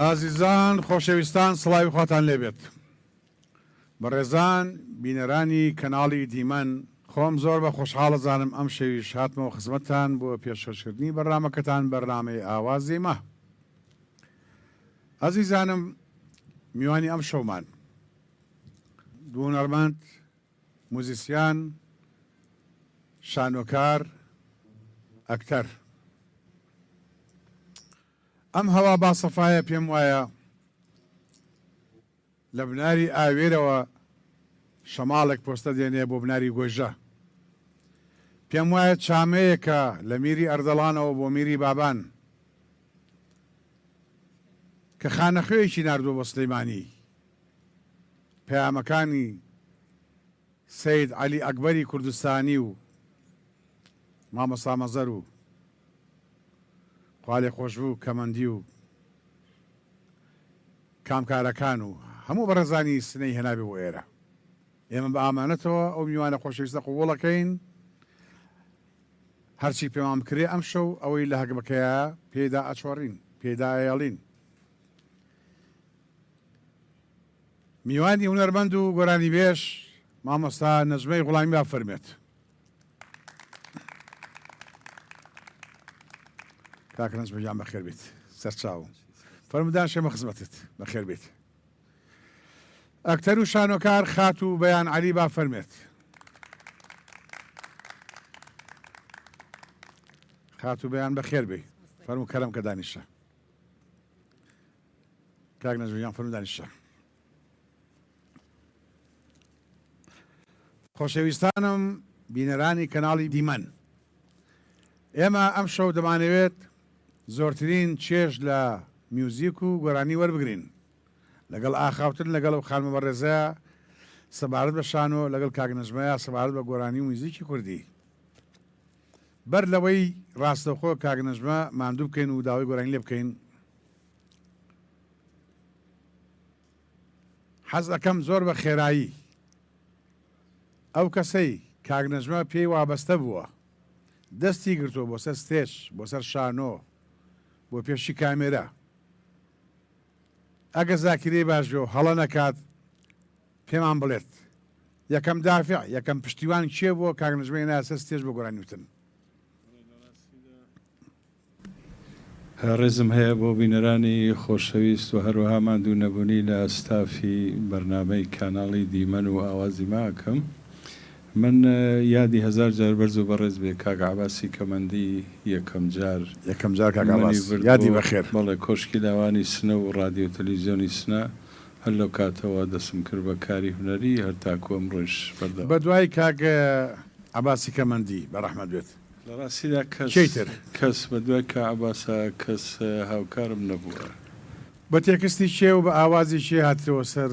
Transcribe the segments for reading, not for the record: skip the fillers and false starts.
ئازیزان خۆشەویستان سڵاوی خواتان لێبێت بەڕێزان بینەرانی کەناڵی دیمەن خۆم زۆر بە خۆشحاڵە زانم ئەم شەویش هاتمەوە خزمەتتان بۆ پێشکەشکردنی بەرنامەکەتان بەرنامەی ئاوازی مە ئازیزانم میوانی ئەم شەومان دوو هونەرمەند موزیسیان شانۆکار ئەکتەر ئەم هەوا باسەفایە پێم وایە لە بناری ئاوێرەوە شەماڵێک پۆستە دێنێ بۆ بناری گۆژە پێم وایە چامەیەکە لە میری ئەردەڵانەوە بۆ میری بابان کە خانەخوێیەکی ناردووە بۆ سلەیمانی پەیامەکانی سەید عەلی ئەکبەری کوردستانی و مامۆستا مەزەر و خوا لێ خۆش بوو کەمەندی و کامکارەکان و هەموو بەڕێزانی سنەی هێنابێ بۆ ئێرە ئێمە بە ئامانەتەوە ئەو میوانە خۆشەویستە قووڵەکەین هەرچی پێمان بکرێ ئەم شەو ئەوەی لە هەگبەکەیە پێدا ئەچۆڕین پێدا ئەیەڵین میوانی هونەرمەند و گۆرانی بێش مامۆستا نەجمەی غوڵامی با فەرمێت کاکە نەجمەجان بەخێر بیت سەرچاو فەرمودان شێمە خزمەتت بەخێر بیت ئەکتەر و شانۆکار خات و بەیان عەلی با فەرمێت خات و بەیان بەخێر بێ فەرموو کەرەم کە دانیشە کاک نەجمەجان فەرموو دانیشە خۆشەویستانم بینەرانی کەناڵی دیمەن ئێمە ئەم شەو دەمانەوێت زۆرترین چێژ لە میوزیک و گۆرانی وەربگرین لەگەڵ ئاخاوتن لەگەڵ ئەو خانمە بەڕێزەیە سەبارەت بە شانۆ لەگەڵ کاک نەجمەیە سەبارەت بە گۆرانی و میوزیکی کوردی بەر لەوەی ڕاستەوخۆ کاک نەجمە ماندوو بکەین و داوای گۆرانی لێ بکەین حەز دەکەم زۆر بە خێرایی ئەو کەسەی کاک نەجمە پێی وابەستە بووە دەستی گرتووە بۆ سەر ستێج بۆ سەر شانۆ بۆ پێشی کامێرە ئەگە زاکرێ باش بێ و هەڵە نەکات پێمان بڵێت یەکەم دافع یەکەم پشتیوان کێ بووە کاک نەجمەی ناسە ستێج بۆ گۆرانی وتن ڕێزم هەیە بۆ بینەرانی خۆشەویست و هەروەها ماندوو نەبوونی لە ئەستافی بەرنامەی کاناڵی دیمەن و ئاوازی ماکەم من یادی هزار جار بەرز و بەڕێز بێ کاک عەباسی کەمەندی یەکەم جار کاک عەباس یادی بەخێر بەڵێ کۆشکی لاوانی سنە و ڕادیۆ تەلەڤیزیۆنی سنە هەر لەو کاتەوە دەسم کرد بە کاری هونەری هەر تاکو ئەمڕۆژ بەردەوام بە دوای کاک عەباسی کەمەندی بەڕەحمەت بێت لە ڕاستیدا کەس بە دوای کە عەباسە کەس هاوکارم نەبووە بە تێکستی چێ و بە ئاوازی چێ هاترەوە سەر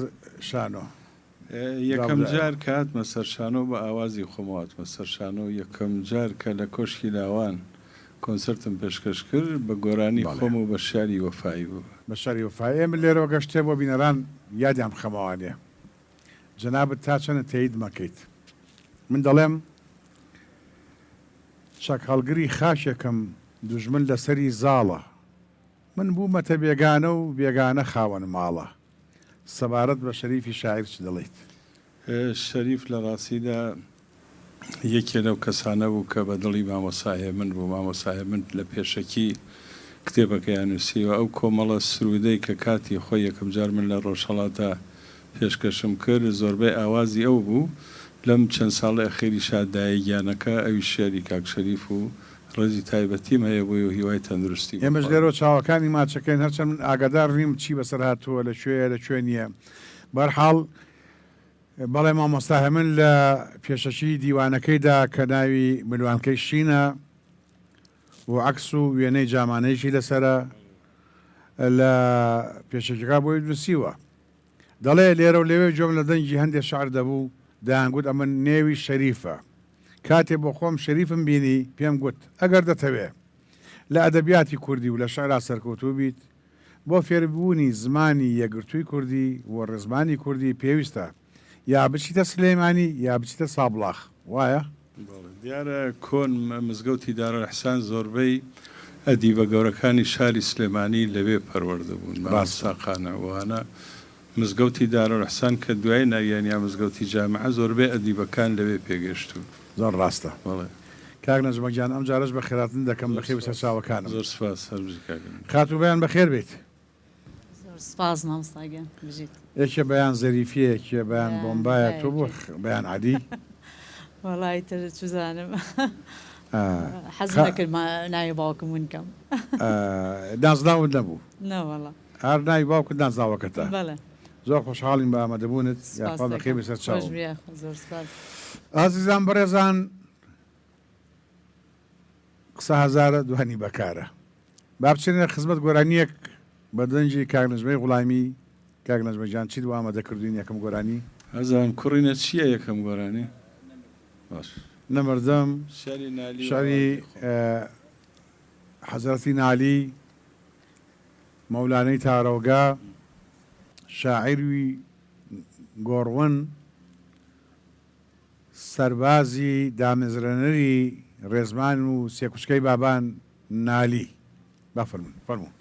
شانۆ یەکەم جار کە هاتمە سەر شانۆ بە ئاوازی خۆمەواتمە سەر شانۆ یەکەم جار کە لە کۆشکی لاوان کۆنسەرتم پێشکەش کرد بە گۆرانی خۆم و بە شاری وەفایی بوو بە شاری وەفایی ئێمە لێرەوە گەشتێ بۆ بینەران یادیان بخەمەوانێ جەنابەت تا چەنە تەیید مەکەیت من دەڵێم چەک هەڵگری خاشێکم دوژمن لەسەری زاڵە من بوومەتە بێگانە و بێگانە خاوەن ماڵە سەبارەت بە شەریفی شاعیر چ دەڵێیت شەریف لە ڕاستیدا یەکێ لەو کەسانە بوو کە بە دڵی مامۆسایە من بوو مامۆسایە من لە پێشەکی کتێبەکەیان نووسیوە ئەو کۆمەڵە سرودەی کە کاتی خۆی یەکەم جار من لە ڕۆژهەڵاتە پێشکەشم کرد زۆربەی ئاوازی ئەو بوو لەم چەند ساڵی ئەخێری شادایە گیانەکە ئەوی شێری کاک شەریف و ڕێزی تایبەتیم هەیە بۆی و هیوای تەندروستی ئێمەش لێرەوە چاوەکانی ماچەکەین هەرچەند من ئاگادار نیم چی بەسەر هاتووە لەکوێیە لەکوێ نییە بەرحاڵ بەڵێ مامۆستا هەمن لە پێشەشی دیوانەکەیدا کە ناوی ملوانکەی شینە و عەکس و وێنەی جامانەیەکی لەسرە لە پێشەکەکە بۆی نووسیوە دەڵێ لێرە و لەوێ جۆم لە دەنگی هەندێک شعر دەبوو دەیانگوت ئەمە نێوی شەریفە کاتێ بۆ خۆم شەریفم بینی پێم گوت ئەگەر دەتەوێ لە ئەدەبیاتی کوردی و لە شعرا سەرکەوتوو بیت بۆ فێربوونی زمانی یەکگرتووی کوردی و ڕێزمانی کوردی پێویستە یا بچیتە سلێمانی یا بچیتە سابڵاخ وایە؟ دیارە کۆن مزگەوتی دارالحسان زۆربەی ئەدیبە گەورەکانی شاری سلێمانی لەوێ پەروەردە بوون ڕاستە. مامۆستاخانە وانە مزگەوتی دارەڵحسان کە دوای ناویانیا مزگەوتی جامعە زۆربەی ئەدیبەکان لەوێ پێگەشتوون زۆر ڕاستە بەڵێ کاک نەجمەگیان ئەم جارش بە خێراتن دەکەم بەخێ بەسەر چاوەکانم زۆر سپاس هەربژی کاگەن خاتوبیان بەخێر بێت زۆر سپاس مامۆستاگیان بژیت یەکێ بەیان زەریفیە یەکێ بەیان بۆمبایە تۆ بۆ بەیان عادی وەڵای تر چزانم حەز خا- نەکرد ناوی باوکم ونکەم دانزداون نەبوو نەوەڵە هەر ناوی باوکت دانزداوەکەتە بەڵێ زۆر خۆشحاڵین بە ئامادەبوونت یاخوا بەخێ بەسەر چاوم خۆشبیە زۆر سپاس ئازیزان بەڕێزان قسە هەزارە دوهەنی بەکارە با بچێنە خزمەت گۆرانیەک بە دەنجی کاگنەژمەی غوڵامی کاگنەژمەجان چی دو ئامادەکردوین یەکەم گۆرانی هەزان کوڕینە چییە یەکەم گۆرانی باش نەمەردەم شاری نالی شاری حەزرەتی نالی مەولانەی تارەوگا شاعیروی گۆڕوەن سەربازی دامەزرێنەری ڕێزمان و سێکوچکەی بابان نالی بافەرمون فەرموو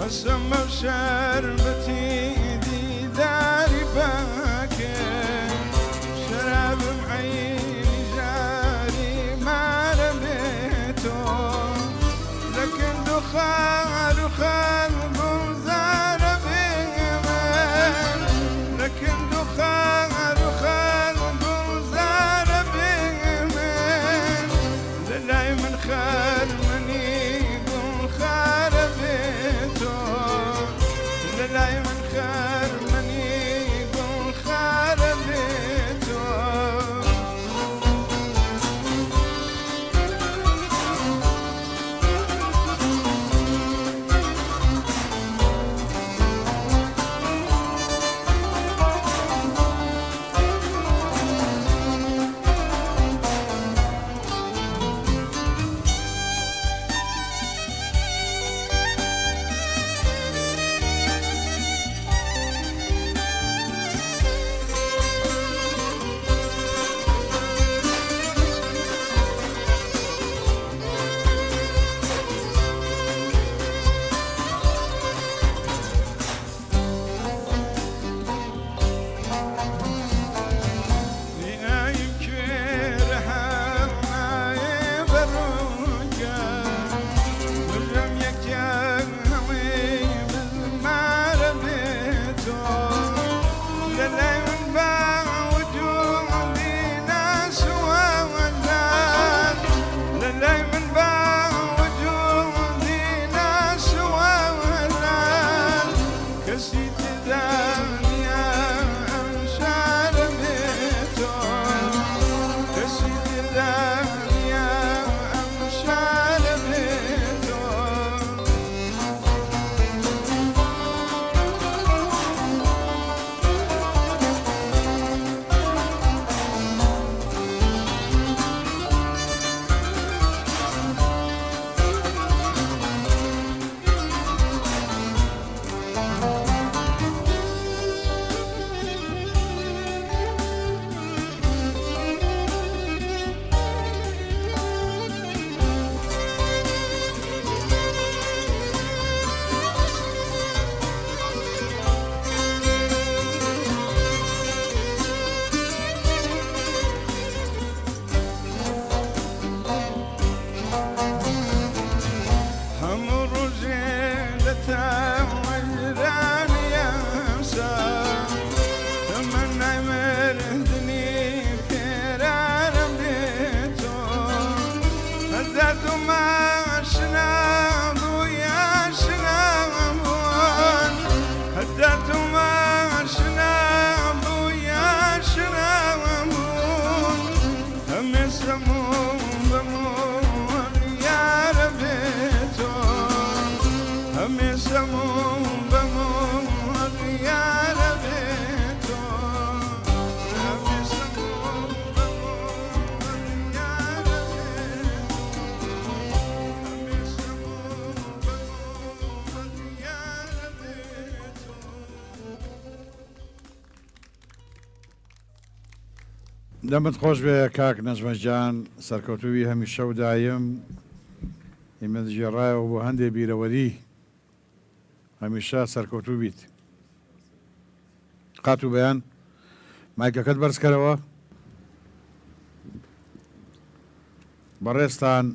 سما شربتي ديداري باكر شراب معين جاري ما رميته لكن دخان بوزار بيمن لكن دخان بوزار بيمن للاي من خار مني خار بيته هەمیشەمون بەمون یارە بێتۆ هەمیشەمون بەمون یارە بێتۆ هەمیشەمون بەمون یارە بێتۆ هەمیشەمون بەمون یارە بێتۆ. دەمت خۆش بێ کاک نەجمەجان سەرکەوتووی هەمیشە و دایم ئێمە دژێڕایەوە بۆ هەندێک بیرەوەری هەمیشە سەرکەوتوو بیت قات و بەیان مایکەکەت بەرزکەرەوە بەڕێستان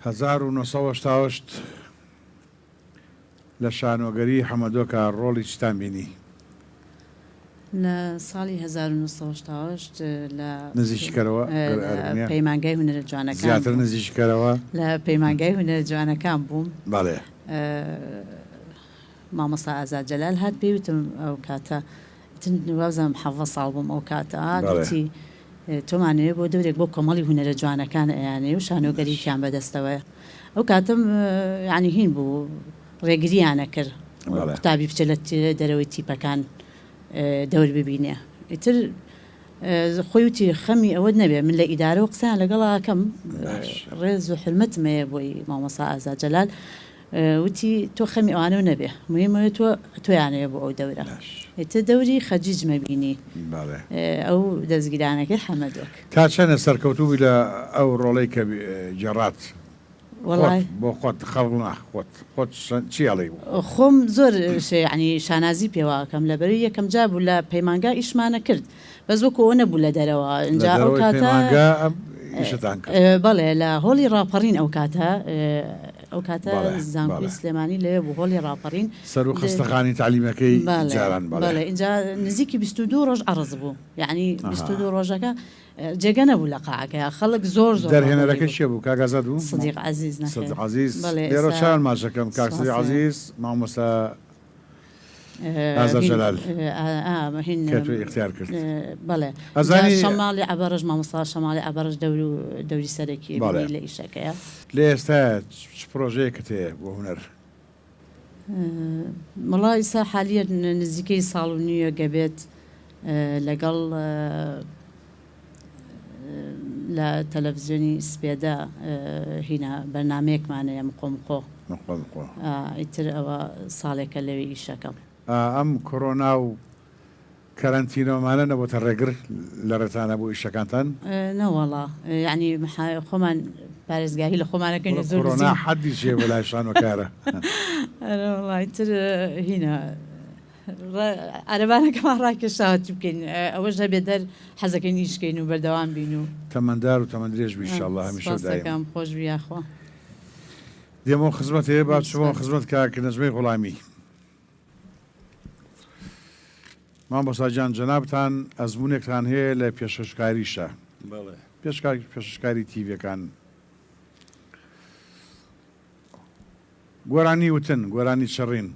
1970 لە شانۆگەری حەمەدۆکە ڕۆڵی چتان بینی لە ساڵی 1970 لە نزیکەرەوە پەیمانگای هونەرە جوانەکان زیاتر نزیکەرەوە لە پەیمانگای هونەرە جوانەکان بووم باڵێ مامۆستا ئازاد جەلال هات پێوتم ئەو کاتە وازم حەڤە ساڵ بووم ئەو کاتە گوتی تۆمانوێ بۆ دەورێک بۆ کۆمەڵی هونەرە جوانەکان ئەیانێ و شانۆگەریکیان بەدەستەوەە ئەو کاتم ینی هین بوو ڕێگریانە کرد قوتابی بچە لە دەرەوەی تیپەکان دەور ببینێ ئیتر خۆی وتی خەمی ئەوە نەبێ من لە ئیدارە و قسەیان لەگەڵاکەم ڕێز و حرمەتمەیە بۆی مامۆستا ئازاد جەلال وتی تۆ خەمی ئەوانە نەبێ مهمەوە تۆیانەیە بۆ ئەو دەورە ئیتر دەوری خەجیجمە بینی ئەو دەستگیرانەکە حەمەدۆک تا چەنە سەرکەوتووی لە ئەو ڕۆڵەی کە جێڕات بۆ خۆت خەڵنا خۆت چیاڵی خۆم زۆر ینی شانازی پێواکەم لەبەری یەکەم جا بوو لە پەیمانگا ئیشمانە کرد بەس وەکو ئەوە نەبوو لە دەرەوە اینجا ئەو کاتە بەڵێ لە هۆڵی ڕاپەڕین ئەو کاتە زانکۆی سلێمانی لەوێ بوو هۆڵی ڕاپەڕین سەر و خستەخانی تعلیمەکەی جاران بەڵێ اینجا نزیکی 22 ڕۆژ عرض بوو یعنی 22 ڕۆژەکە جێگە نەبوو لە قاعەکە خەڵک زۆر دەرهێنەرەکە چێ بوو کاگازات بوو صدیق عەزیز عەزیز لێرە چاوان ماچەکەم کاک صدیق عەزیز مامۆستا ئازاد جەلال کەتوی اختیار کرد بەڵێ شەماڵی عەبەڕژ مامۆستا شەماڵی عەبەڕژ دەوری سەرەکی لە ئیشەکەیە لێ ئێستا چ پرۆژەیەکت هەیە بۆ هونەر مەڵا ئیسا حالیە نزیکەی ساڵ و نیوە گەبێت لەگەڵ لە تەلەڤیزیۆنی سپێدا هینە بەرنامەیەکمانەیە مقۆمخۆ ئیتر ئەوە ساڵێکە لەوێ ئیشەکەم ئەم کۆرۆنا و کەرەنتینۆمانە نەبووتە ڕێگر لە ڕێتانە بۆ ئیشەکانتان نەوەڵا یعنی خۆمان پارێزگاهی لە خۆمانەکەین زۆر حەدی چێ بۆ لای شانۆکارە تر هینە عەرەبانەکەمان ڕاکێشاوەتی بکەین ئەوەش هەبێ دەر حەزەکەی نیشکەین و بەردەوام بین و تەمەندار و تەمەندرێژ بی ئینشاءالله هەمیشە دایم خۆش بیاخوا دێمەوە خزمەت هەیە با بچمەوە خزمەت کاک نەجمەی غوڵامی مامۆستا جان جەنابتان ئەزموونێکتان هەیە لە پێشکەشکاریشە پێشکاری تیڤەکان گۆرانی وتن گۆرانی چڕین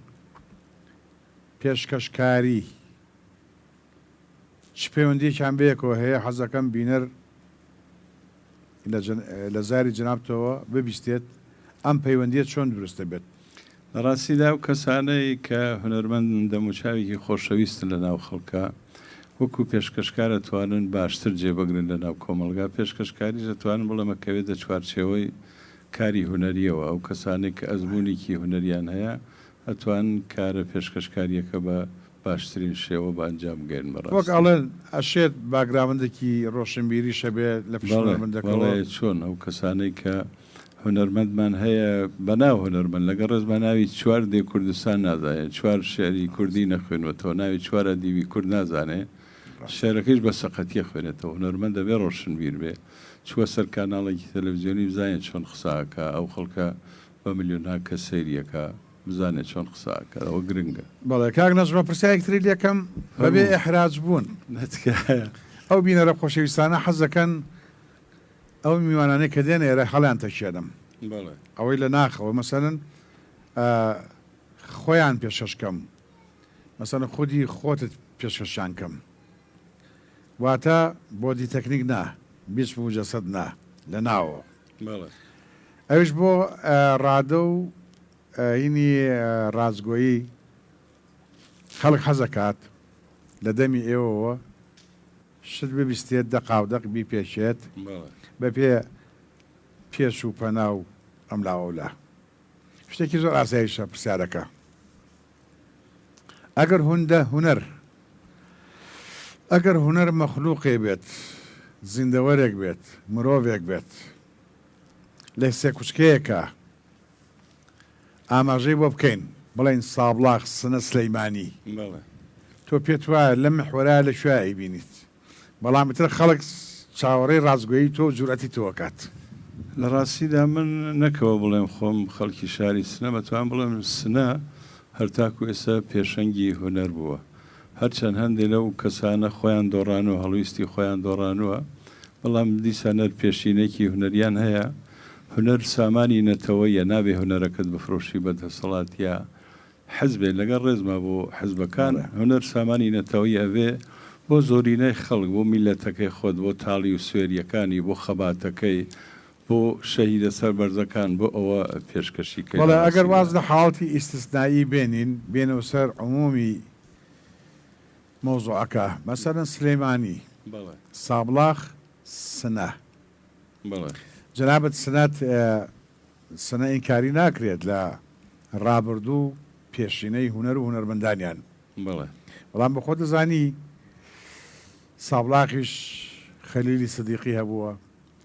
پێشکەشکاری چ پەیوەندیەکیان بەیەکەوە هەیە حەزەکەم بینەر لە زاری جەنابتەوە ببیستێت ئەم پەیوەندیە چۆن دروستە بێت لە ڕاستیدا و کەسانەی کە هونەرمەند دەموچاوێکی خۆشەویستن لە ناو خەڵکە وەکو پێشکەشکارە توانن باشتر جێبەگرن لە ناو کۆمەلگا پێشکەشکاریش دەتوانن بڵێمەکەوێت دە چوارچێوەی کاری هونەریەوە ئەو کەسانێک کە ئەزمموونێکی هونەریان هەیە ئەتوان کارە پێشکەشکاریەکە بە باشترین شێوە بە ئەنجام گەێن بەڕ وەک ئەڵێن ئەشێت باگراوندێکی ڕۆشنبیری شەبێت لە پشڵێ چۆن ئەو کەسانەی کە هونەرمەندمان هەیە بەناو هونەرمەند لەگە ڕێزمان ناوی چوار دێ کوردستان نازانێت چوار شێری کوردی نەخوێنوەتەوە ناوی چوارە دیوی کورد نازانێت شێرەکەیش بە سەقەتیە خوێنێتەوە هونەرمەند دەبێ ڕۆشنبیر بێ چوە سەر کاناڵێکی تەلەڤیزیۆنی بزانێت چۆن قساکە ئەو خەڵکە بە ملیۆنها کە سەیریەکە بزانێت چۆن قساکە ئەوە گرنگە بەڵێ کاک نەجمە پرسیایەکتری لەکەم بەبێ ئەحراج بوون ئەو بینەرە خۆشەویستانە حەزەکەن ئەو میوانانەی کە دێنە ئێرە هەڵیان تەکێدەم ئەوەی لە ناخەوە مەسەرن خۆیان پێشەشکەم مەسەرە خودی خۆتت پێشکەشان کەم واتە بۆ دیتەکنیک نا بیسم و جەسەد نا لە ناوە بەڵێ ئەوش بۆ ڕادە و هینی ڕازگۆیی خەڵک حەزەکات لە دەمی ئێوەوە شت ببیستێت دەقاودەق بی پێشێت بەڵێ بە پێ پێش و پەنا و ئەم لاوەلا شتێکی زۆر ئاساییشە پرسیارەکە ئەگەر هونەر مەخلووقێ بێت زیندەوەرێک بێت مرۆڤێک بێت لە سێ کوچکەیەکە ئاماژەی بۆ بکەین بڵێن سابڵاغ سنە سلەیمانی بەڵێ تۆ پێت وایە لەم محوەرە لە شوێ بینیت بەڵام تر خەڵک چاوەڕێی ڕازگۆیی تۆ جوورەتی تۆکات لە ڕاستیدا من نەکەوە بڵێم خۆم خەڵکی شاری سنە بەتوان بڵێم سنە هەرتاکو ئێستا پێشەنگی هونەر بووە هەرچەند هەندێک لەو کەسانە خۆیان دۆڕانەوە هەڵویستی خۆیان دۆڕانووە بەڵام دیسانەر پێشینێکی هونەریان هەیە هونەر سامانی نەتەوەیە نابێ هونەرەکەت بفرۆشی بەدەسەڵات یا حەزبێ لەگەڵ ڕێزمە بۆ حەزبەکان هونەر سامانی نەتەوەی ئەوێ بۆ زۆرینەی خەڵک بۆ میلەتەکەی خۆت بۆ تاڵی و سوێریەکانی بۆ خەباتەکەی بۆ شەهیدە سەربەرزەکان بۆ ئەوە پێشکەشیکە بەڵێ ئەگەر واز لە حاڵەتی ئیستثنایی بێنەوە سەر عمومی مۆزوعەکە مەسەرەن سلەیمانی بەڵێ سابڵاغ سنە بەڵێ جەنابەت سنە ئینکاری ناکرێت لە ڕابردوو پێشینەی هونەر و هونەرمەندانیان بەڵێ بەڵام بە خۆ دەزانی سابڵاغیش خەلیلی سدیقی هەبووە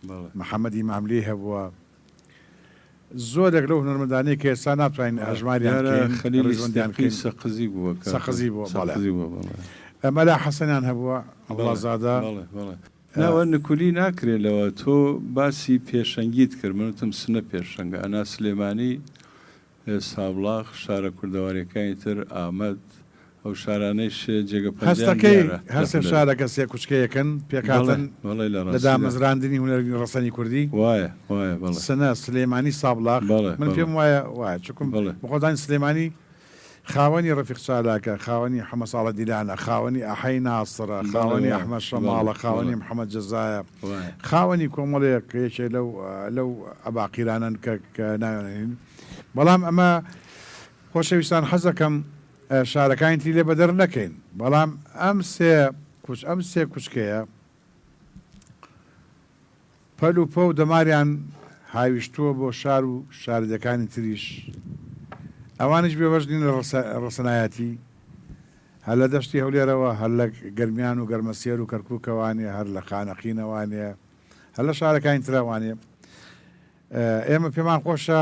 بەڵێ محەممەدی ماملی هەبووە زۆرێک لەو هونەرمەندانەی کە ئێستا ناتوانین ئەژماریان خەلیلی سەقزی بووە سەقزی بووە بەڵێ ئەمەلا حەسەنیان هەبووە ئەڵازادە ناوە نکولی ناکرێتەوە تۆ باسی پێشەنگیت کرد منتم سنە پێشەنگە ئەنا سلێمانی سابڵاغ شارە کوردەوارەکانی تر ئامەد ئەو شارانەی جێگە هەستەکەی هەستە شارەکە سێ کوچکەیەکن پێکاتن لە دامەزراندنی هونەری ڕەسەنی کوردی وایە سنە سلێمانی سابڵاغ من پێم وایە چکم بەخۆدانی سلێمانی خاوەنی ڕەفیق چالاکە خاوەنی حەمە ساڵە دیلانە خاوەنی ئەحەی ناسرە خاوەنی ئەحمەد شەماڵە خاوەنی محەممەد جەزایە خاوەنی کۆمەڵەیەک یەکێ لەو ئەباقیرانن کە ناوێنین بەڵام ئەمە خۆشەویستان حەزەکەم شارەکانیتی لێ بەدەر نەکەین بەڵام ئەم سێ کوچکەیە پەل و پە و دەماریان هاویشتووە بۆ شار و شاردەکانی تریش ئەوانش بێوەژنین لە ڕسەنایەتی هەر لە دەشتی هەولێرەوە هەر لە گەرمیان و گەرمەسێر و کەرکووکەوانێ هەر لە خانەقینەوانێ هەر لە شارەکانی ترەوانێ ئێمە پێمان خۆشە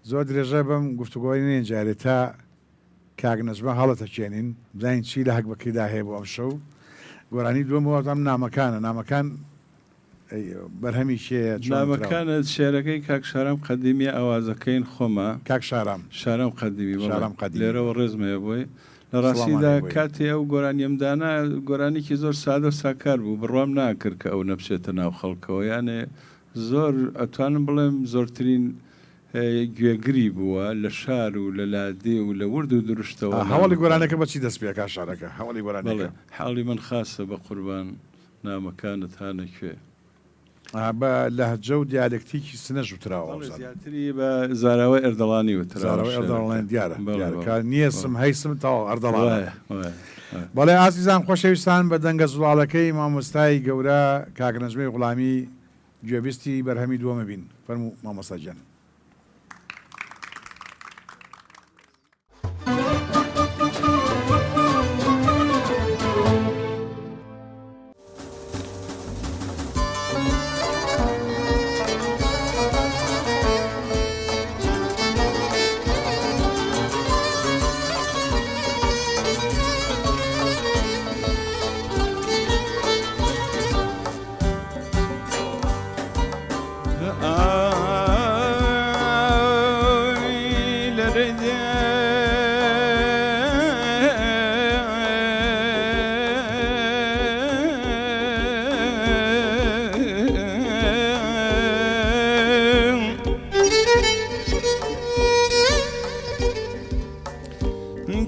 زۆر درێژە بم گفتوگۆی نێن جارێت تا کاگنەژمە هەڵەتەکێنین بزانین چی لە هەکبەکەیدا هەیە بۆ ئەم شەو گۆرانی دووەمەوە ئەم نامەکان بەرهەمی شێ نامەکانت شێرەکەی کاک شارام قەدیمیە ئەوازەکەین خۆمە کاک شارام قەدیمی شارام قەدیمی لێرەوە ڕێزمەیە بۆی لە ڕاستیدا کاتێ ئەو گۆرانیەمدانە گۆرانێکی زۆر سادە و ساکار بوو بڕوام ناکرد کە ئەو نەبچێتە ناو خەڵکەوە یانێ زۆر ئەتوانم بڵێم زۆرترین گوێگری بووە لە شار و لە لادێ و لە ورد و درشتەوە هەوڵی گۆرانەکە بەچی دەست پێ کا شارەکە هەوڵی گۆرانەکە حاڵی من خاصە بە قوربان نامەکانت هانەکوێ بە لەهجە و دیالکتیکی سنە ژوتراوە زیاتری بە زاراوە ئەردەڵانی وتراوەڵان دیارە نیەسم هەیسم تاوە ئەردەڵانە بەڵێ ئازیزان خۆشەویستان بە دەنگە زوڵاڵەکەی مامۆستای گەورە کاگنەژمەی غوڵامی گوێبیستی بەرهەمی دووەمە بین فەرموو مامۆستاجان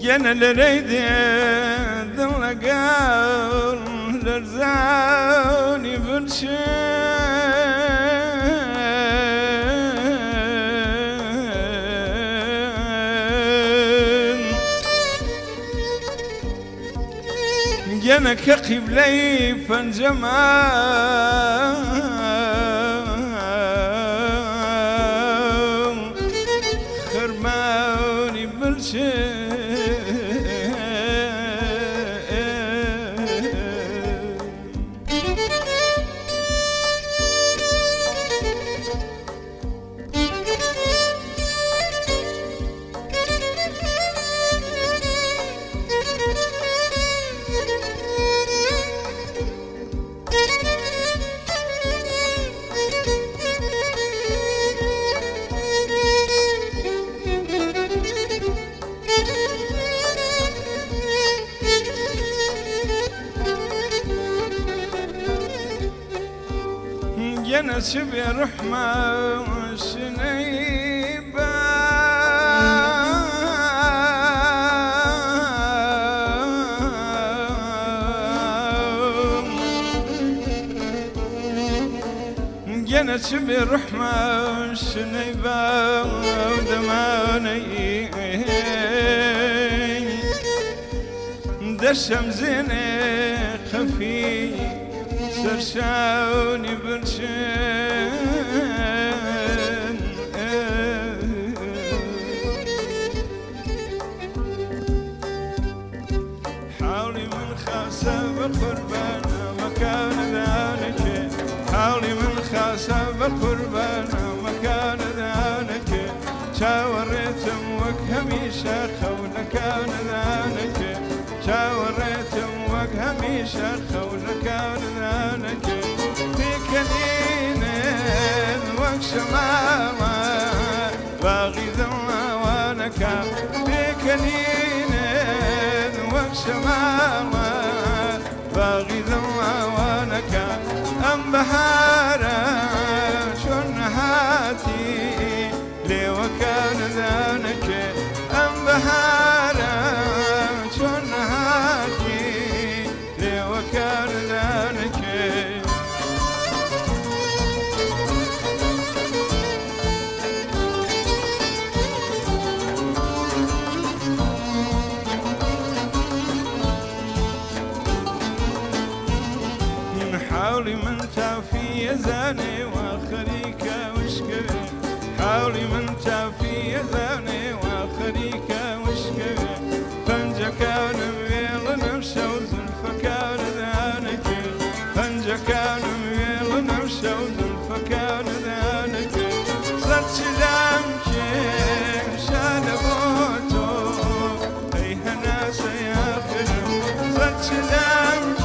Genellereydi dillagır دەستانی برچن گەنەکە قیبلەی پەنجەمە خەرمانی برچن جنس برحمة سنيبة جنس برحمة سنيبة ودماني دسم زيني خفي سرساوني برشن حاولي من خاصة بقربانا مكان ذلك حاولي من خاصة بقربانا مكان ذلك شاوريتم وكهمي شاخة ولكان ذلك شاوريتم وكهمي شاخة ولكان ذلك في كنين وكشمامة باغي ذوانك في كنين وكشمامة باغي ذوانك أم بهارة شن هاتي لي وكان ذلك أم بهارة شن هاتي لي وكان ذلك حاولي من تعفي يزاني واخريك وشكري حاولي من تعفي يزاني واخريك وشكري فنجا كان ميل نفسه وزلفة كان ذانك فنجا كان ميل نفسه وزلفة كان ذانك صد سلامك شال بوتو ايها ناس يا خدم صد سلامك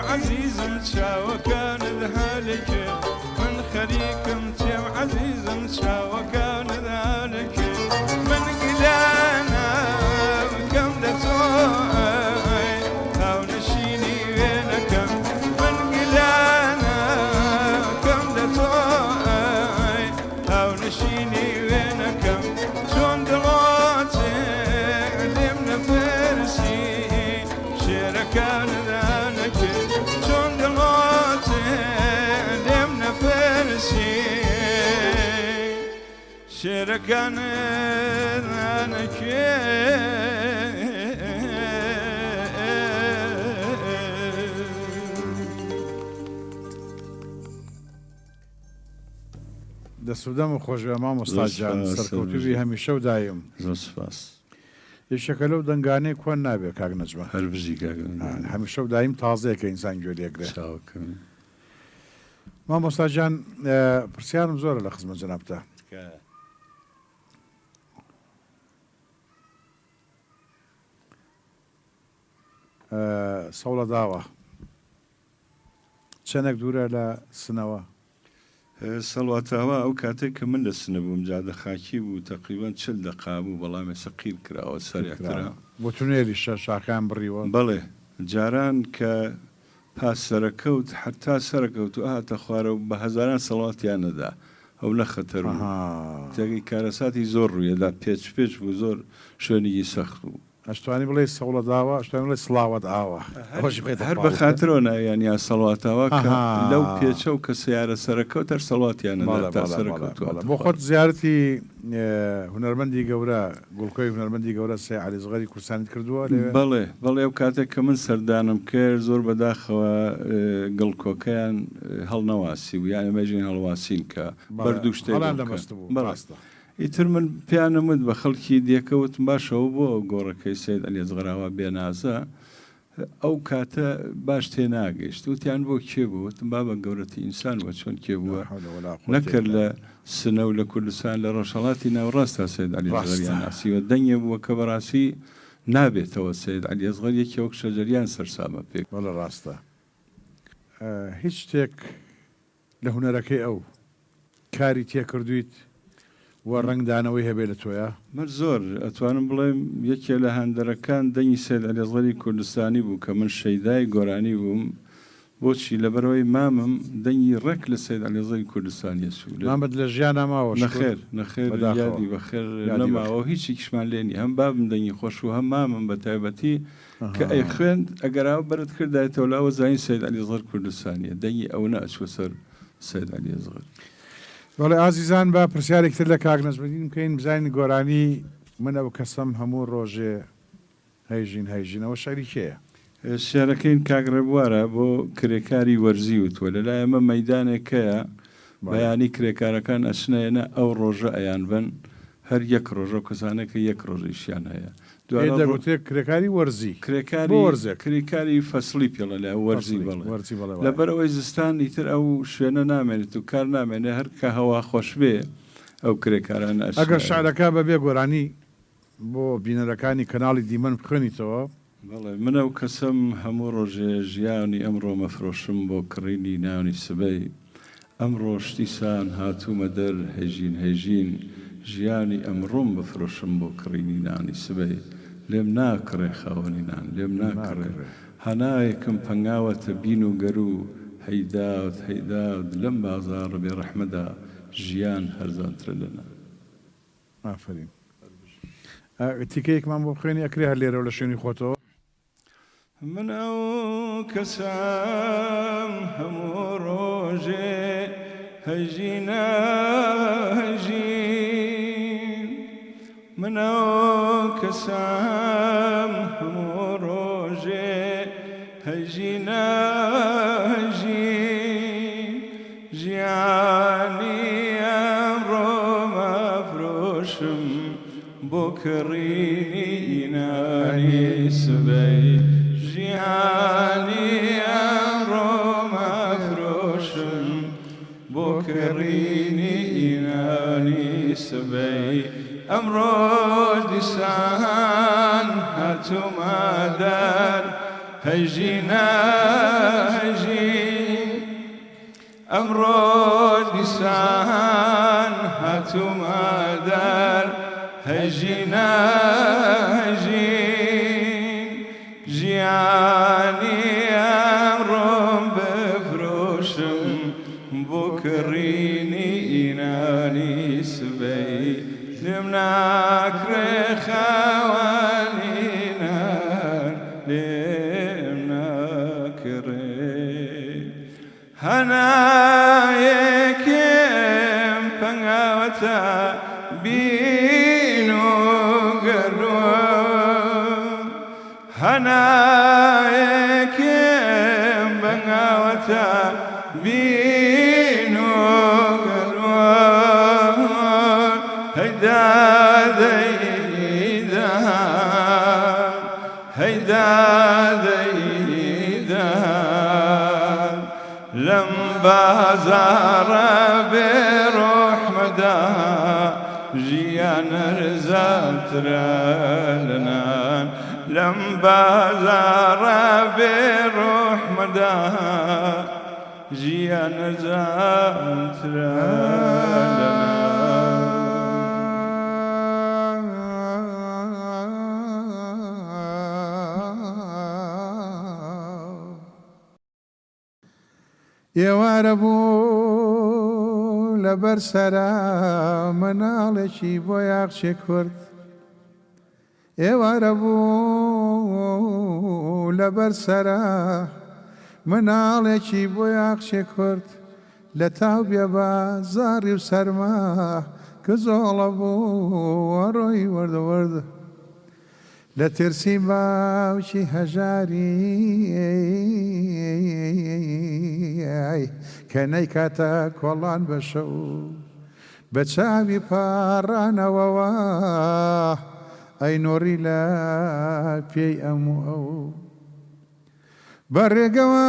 عزيز متشاوى كان ذلك من خليك متيم عزيز متشاوى كان ذلك من قلانا كم دتوي هاو نشيني وينك من قلانا كم دتوي هاو نشيني وينك شون دلوتي علمنا فرسي شركان ذلك شون دلوتي علمنا فرسي شركان ذلك دەسوودەم و خۆشوێ مامۆستا جان سەرکەوتوبی هەمیشە و دایم زۆر سوپاس یشەکە لەو دەنگانەی کۆن نابێت کاک نەجمە هەر بژی کاگەن هەمیشە و دایم تازەیە کە ئینسان گوێلێگرێت چاوەکەم مامۆستاجان پرسیارم زۆرە لە خزمەت جەنابتە سەوڵە داوە چەندێک دوورە لە سنەوە سەڵاتاوە ئەو کاتێک کە من لە سنە بووم جادە خاکی بوو تقریبان 40 دقا بوو بەڵام ێستا قیر کراوە سەرێکرا بۆ تونێری شاخان بڕیوە بەڵێ جاران کە پاس سەرکەوت حتا سەرکەوت و ئاهاتە خوارە و بە هەزاران سەڵاتیان نەدا ئەو نەخەتەر بوو تێگەی کارەساتی زۆر ڕوویەدا پێچ بوو زۆر شوێنێکی سەخت بوو ئەشتوانی بڵێ سەوڵە داوە ئەشتوانی بڵێ سڵاوەت ئاوە هەر بە خاترەوە ناویان یا سەڵاتاوە کە لەو پێچە و کە سیارە سەرکەوت هەر سەڵاتیانە تا سەرکەوت بۆ خۆت زیارەتی هونەرمەندی گەورە گوڵکۆی هونەرمەندی گەورە سێ علیزغەری کورسانت کردووە بەڵێ ئەو کاتێک کە من سەردانم کرد زۆر بەداخەوە گڵکۆکەیان هەڵنەواسی و یان ئەمەژین هەڵواسین کە بەردوو شتێک بەڕاستە ئیتر من پیانەمت بە خەڵکی دیەکەوت باشەوە بۆ گۆڕەکەی سید ئەلیێزغراوە بێنازە ئەو کاتە باش تێناگەیشت وتیان بۆ کێ بوو وتم با بە گەورەتی ئینسان وە چۆن کێ بووە نەکرد لە سنە و لە کوردستان لە ڕۆژهەڵاتی ناوڕاستە سید ئەلیێزغەریان ناسیوە دەنگێ بووە کە بەڕاستی نابێتەوە سید ئەلیێزغەر یەکێ وەک شەجەریان سەرسامە پێک بەڵێ ڕاستە هیچ شتێک لە هونەرەکەی ئەو کاری تێکردویت وە ڕنگدانەوەی هەبێ لە تۆیە من زۆر ئەتوانم بڵێم یەکێ لە هەندەرەکان دەنگی سید ئەلیێزغەری کوردستانی بوو کە من شەیدای گۆرانی بووم بۆچی لەبەرەوەی مامم دەنگی ڕێک لە سید ئەلیێزغەری کوردستانی سوول مامەت لە ژیان ناماوە نەخێر یادی بەخێر نەماوە هیچی کشمان لێنی هەم بابم دەنگی خۆش و هەم مامم بە تایبەتی کە ئەی خوێند ئەگەراوە بەرت کردایەتەوە لاوە زین سید ئەلیێزغەر کوردستانیە دەنگی ئەو نەچوە سەر سید ئەلیێزغەر بەڵێ ئازیزان بە پرسیارێکتر لە کاک نەجمەدین بکەین بزانین گۆرانی من ئەو کەسم هەموو ڕۆژێ هەیژینەوە شەریکەیە شارەکەین کاگرە بوارە بۆ کرێکاری وەرزی وتوە لەلای ئەمە مەدانێکەیە بەیانی کرێکارەکان ئەچنەیەنە ئەو ڕۆژە ئەیان بن هەر یەک ڕۆژە کەسانێکە یەک ڕۆژیشیان هەیە دەگوتێت کرێکاری وەرزی کرێکاری فەسلی پێڵە لە وەرزی بڵێ لەبەرەوەی زستان ئیتر ئەو شوێنە نامێنێت و کار نامێنێ هەر کە هەوا خۆش بێ ئەو کرێکاران ئەگەر شارەکە بەبێ گۆرانی بۆ بینەرەکانی کەناڵی دیمەن بخوێنیتەوە بەڵێ منە و کەسم هەموو ڕۆژێ ژیانی ئەمڕۆ مەفرۆشم بۆ کڕینی ناونی سبەی ئەمڕۆ شتیسان هاتوومە دەر هێژین ژیانی ئەمڕۆم بفرۆشم بۆ کڕینی نانی سبەی لێم ناکڕێ خاوەنی نان لێم ناکڕێ هەنایەکم پەنگاوەتە بین و گەر و هەیداوت لەم بازاڕە بێ ڕەحمەدا ژیان هەرزانترە لەنا ئافرین تیکەیەکمان بۆ بخوێنی ئەکرێ هەر لێرە لە شوێنی خۆتەوە من ئەو کەسام هەموو ڕۆژێ هەژینە من ئەو کەسام هەموو ڕۆژێ هەژینە ژیانی ئەمڕۆ مەفرۆشم بۆ کڕینی ئینانی سبەی ژیانی ئەمڕۆ مەفرۆشم بۆ کڕینی ئینانی سبەی ئەمڕۆ دیسان هاتوومە دەر هەژینە ئەمڕۆ دیسان هاتوومە دەر هەژینە ژیانی ئەمڕۆم بفرۆشم بۆ کڕینی ئینانی سبەی لێم ناکرێ خاوەنی نان لێم ناکرێ هەنایەکێم پەنگاوەتە بین و گەروە هەنایەکێم پەنگاوەتە بین و گەروە هەیدا لەم بازارە بێڕۆح مەدا ژیان هەرزاترە لەنان لەم بازارە بێڕۆح مەدا ژیان هەرزاترە ئێوارە بوو لەبەر سەرا مەناڵێکی بۆ یاخچێ کورد ئێوارە بوو لەبەر سەرا مناڵێکی بۆ یاخچێ کورد لە تاو بێ بازاڕی و سەرما کە زۆڵە بوو ڕۆی وەردەوەردە لە ترسی باوکی هەژاری کە نەیکاتە کۆڵان بە شەو بە چاوی پاڕانەوەوە ئەی نۆڕی لە پێی ئەموو ئەو بەڕێگەوە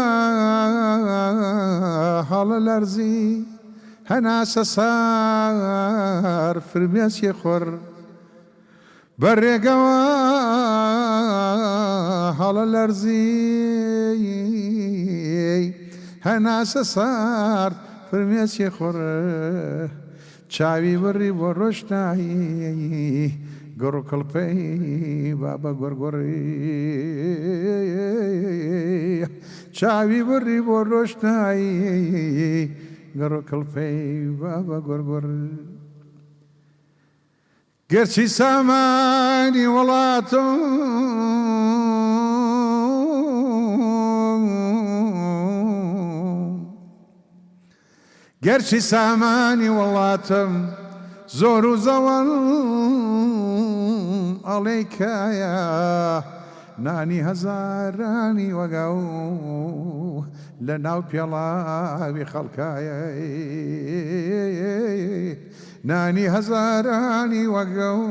هەڵە لەرزی هەناسە سار فرمێسیە خۆر بەڕێگەوە هەڵە لەرزی هەناسە سار فرمێسیە خۆر چاوی بڕی بۆ ڕۆشنایی گەڕ و کڵپەی بابە گۆرگۆڕی چاوی بڕی بۆ ڕۆشنایی گەڕ و کڵپەی بابە گۆرگۆڕ گەرچی سامانی وڵاتم گەرچی سامانی وڵاتم زۆر و زەوەڵ ئەڵێکایە نانی هەزارانی وەگە و لە ناو پێڵاوی خەڵکایە نانی هەزارانی وەگە و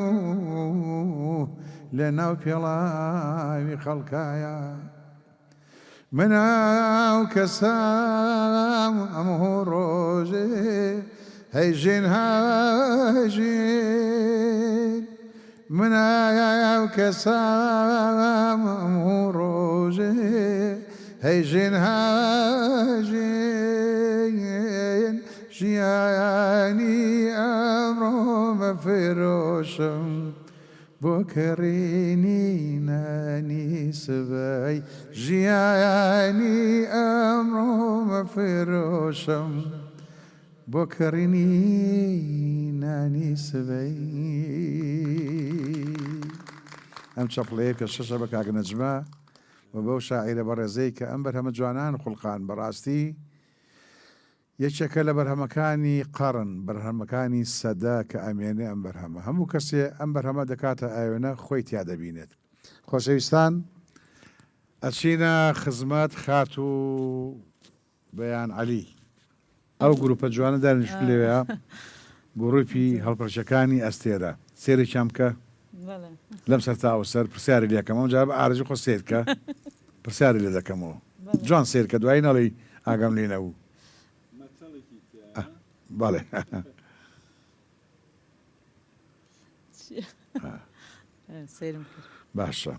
لە ناو پێڵاوی خەڵکایە مناو کەسام ئەمهۆ ڕۆژێ هەیژێن هاژێن مناو کەسام ئەمهۆ ڕۆژێ هەیژێن هاژێن ژیانی ئەمڕۆ بەفرۆشم بۆ کەڕێنی نانی سبەی ژیانی ئەمڕۆ بەفرۆشم بۆ کەڕێنی نانی سبەی ئەم چەپڵەیە کە شەشە بە کاک نەجمە و بەو شاعیرە بەڕێزەی کە ئەم بەرهەمە جوانان خوڵقان بەڕاستی یەکێکە لە بەرهەمەکانی قەڕن بەرهەمەکانی سەدا کە ئەمێنێ ئەم بەرهەمە هەموو کەسێ ئەم بەرهەمە دەکاتە ئاوێنە خۆی تیا دەبینێت خۆشەویستان ئەچینە خزمەت خات و بەیان عەلی ئەو گروپە جوانە دانیش لێوەیە گروپی هەڵپەرچەکانی ئەستێرە سێرێکیان بکە لەم سەر تاوە سەر پرسیاری لێکەم ئەم جا بە ئارەژی خۆ سێرکە پرسیاری لێ دەکەمەوە جوان سێرکە دوایی نەڵی ئاگەم لێ نەبوو بەڵێ باشە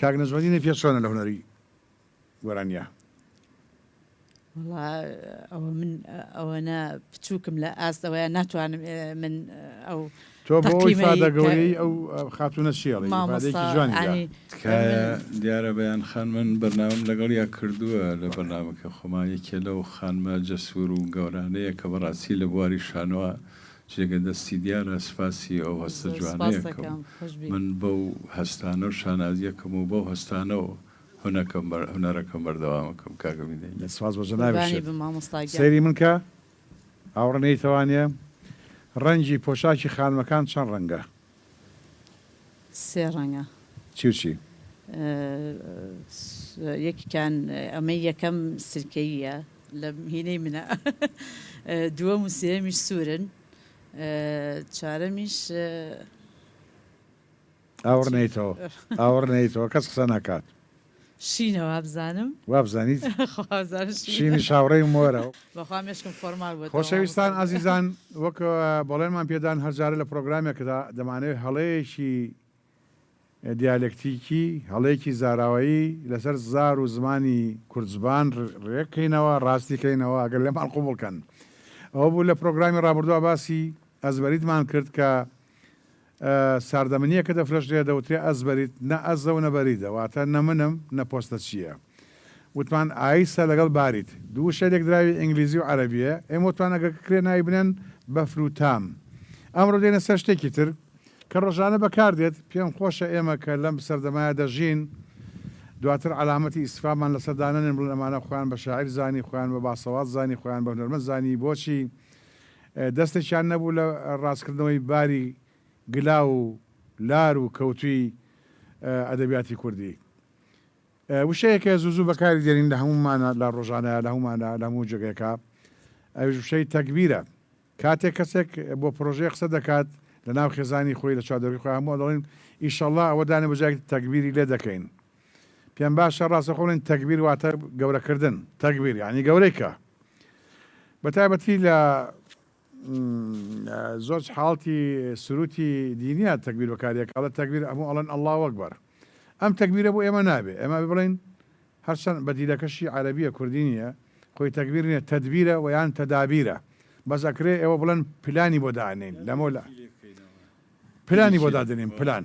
کاک نەجمەدینی پێ چۆنە لە هونەری گۆرانیا ئەوە من ئەوەنە بچووکم لە ئاستەوەیە ناتوانم من ئەو تۆ بۆ ئیفادەگەوری ئەو خاتونە چیاڵی جوانی دیارە بەیان خان من بەرنامەم لەگەڵ یا کردووە لە بەرنامەکە خۆمایەکێ لەو خانمە جەسوور و گەورانەیە کە بەڕاستی لە بواری شانوە جێگە دەستی دیارە سپاسی ئەو هەستە جوانەیەکەم من بەو هەستانە و شانازیەکەم و بەو هەستانەوە هونەرەکەم بەردەوامەکەم کاگەبیدەی سپاس بە جەنابێت سەیری من کە ئاوڕنەی تەوانە ڕەنگی پۆشاکی خانمەکان چەند ڕەنگە؟ سێ ڕەنگە. چی و چی؟ یەکیان ئەمە یەکەم سرکەییە لە هینەی منە دووەم و سێمیش سوورن چارەمیش ئاوڕنەیتەوە کەس قسە ناکات شینەوە بزانم وابزانیت خوازانم شینی شاوڕێی مۆرە بەخوا مێشکم فۆرمال بووە خۆشەویستان ئازیزان وەک بەڵێنمان پێدان هەرجارە لە پرۆگرامێکدا دەمانەوێت هەڵەیەکی دیالکتیکی هەڵەیەکی زاراوایی لەسەر زار و زمانی کوردزبان ڕێککەینەوە ڕاستیکەینەوە ئەگەر لێمان قوبڵکەن ئەوە بوو لە پرۆگرامی ڕابردووە باسی ئەزبەریتمان کرد کە ساردەمنیە کە دەفرەشرێ دەوترێ ئەزبەریت نە ئەزە و نەبەریدە واتە نەمنم نەپۆستە چییە وتمان ئایسە لەگەڵ باریت دوو شەرێک دراوی ئینگلیزی و عەرەبیە ئێمە وتوان ئەگە کرێ ناوی بنێن بەفر و تام ئەمڕۆ دێنە سەر شتێکی تر کە ڕۆژانە بەکاردێت پێم خۆشە ئێمە کە لەم سەردەمایە دەژین دواتر علامەتی ئیسفامان لەسەردانن بڵن ئەمانە خۆیان بە شاعیر زانی خۆیان بە باسەوات زانی خۆیان بە هونەرمەند زانی بۆچی دەستێکیان نەبوو لە ڕاستکردنەوەی باری گلا و لار و کەوتوی ئەدەبیاتی کوردی وشەیەکە زوو بەکاری دێنین لە هەمومانە لە ڕۆژانەیە لە هەمومانە لە هەموو جگەیەکە ئەوش وشەی تەکبیرە کاتێک کەسێک بۆ پرۆژەیە قسە دەکات لە ناو خێزانی خۆی لە چادەڕی خۆی هەموو دەڵێن ئیشەڵڵا ئەوە دانە بەجای تەکبیری لێ دەکەین پێم باشە ڕاستە خۆڵین تەکبیر واتە گەورەکردن تەکبیر یعنی گەورەیکە بەتایبەتی لە زۆر حاڵی سروتی دینیە تەکبیر بەکارێکڵە تەکبیر هەموو ئەڵەن ئەڵڵاهو ئەکبەر ئەم تەکبیرە بۆ ئێمە نابێ ئێمە بڵین هەرچەند بەدیلەکەشی عەرەبیە کوردی نیە خۆی تەکبیر نیە تەدبیرە و یان تەدابیرە بەس ئەکرێ ئێوە بڵێن پلانی بۆ دانین لەمۆلا پلانی بۆ دادنین پلان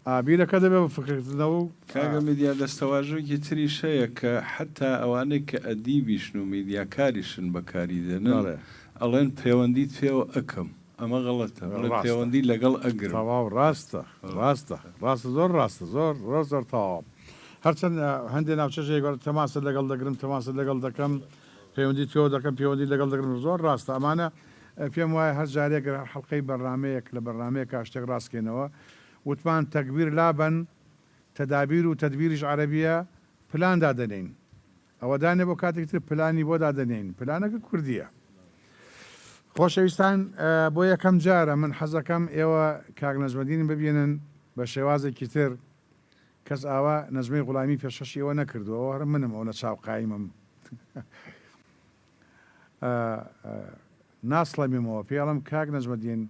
ئابیرەکە دەبێ بە فکردنەوە و کاگە میدیا دەستەواژەیەکی تری شەیە کە حتا ئەوانەی کە ئەدیبیشن و میدیاکاریشن بەکاری دێنن ئەڵێن پەیوەندیت پێوە ئەەکەم ئەمە غەڵەتە پەیوەندی لەگەڵ ئەگرم تەواو ڕاستە ڕاستە ڕاستە زۆر ڕاستە زۆر ڕۆزەر تەواو هەرچەند هەندێک ناوچەژێک تەماسە لەگەڵ دەگرم تەماسە لەگەڵ دەکەم پەیوەندی تۆ دەکەم پەیوەندی لەگەڵ دەگرم زۆر ڕاستە ئەمانە پێم وایە هەر جارێک حەڵقەی بەرنمەیەک لە بەرنمەیە کاشتێک ڕاستکەینەوە وتمان تەکبیر لابن تەدابیر و تەدبیریش عەرەبیە پلان دادەنین ئەوە دانێ بۆ کاتێک تر پلانی بۆ دادەنین پلانەکە کوردیە خۆشەویستان بۆ یەکەم جارە من حەزەکەم ئێوە کاک نەجمەدین ببینن بە شێوازێکی تر کەس ئاوا نەجمەی غوڵامی پێشەشی ئەوە نەکردووە هەر منم ئەو لە چاو قایمم ناسڵەمیمەوە پێڵم کاک نەجمەدین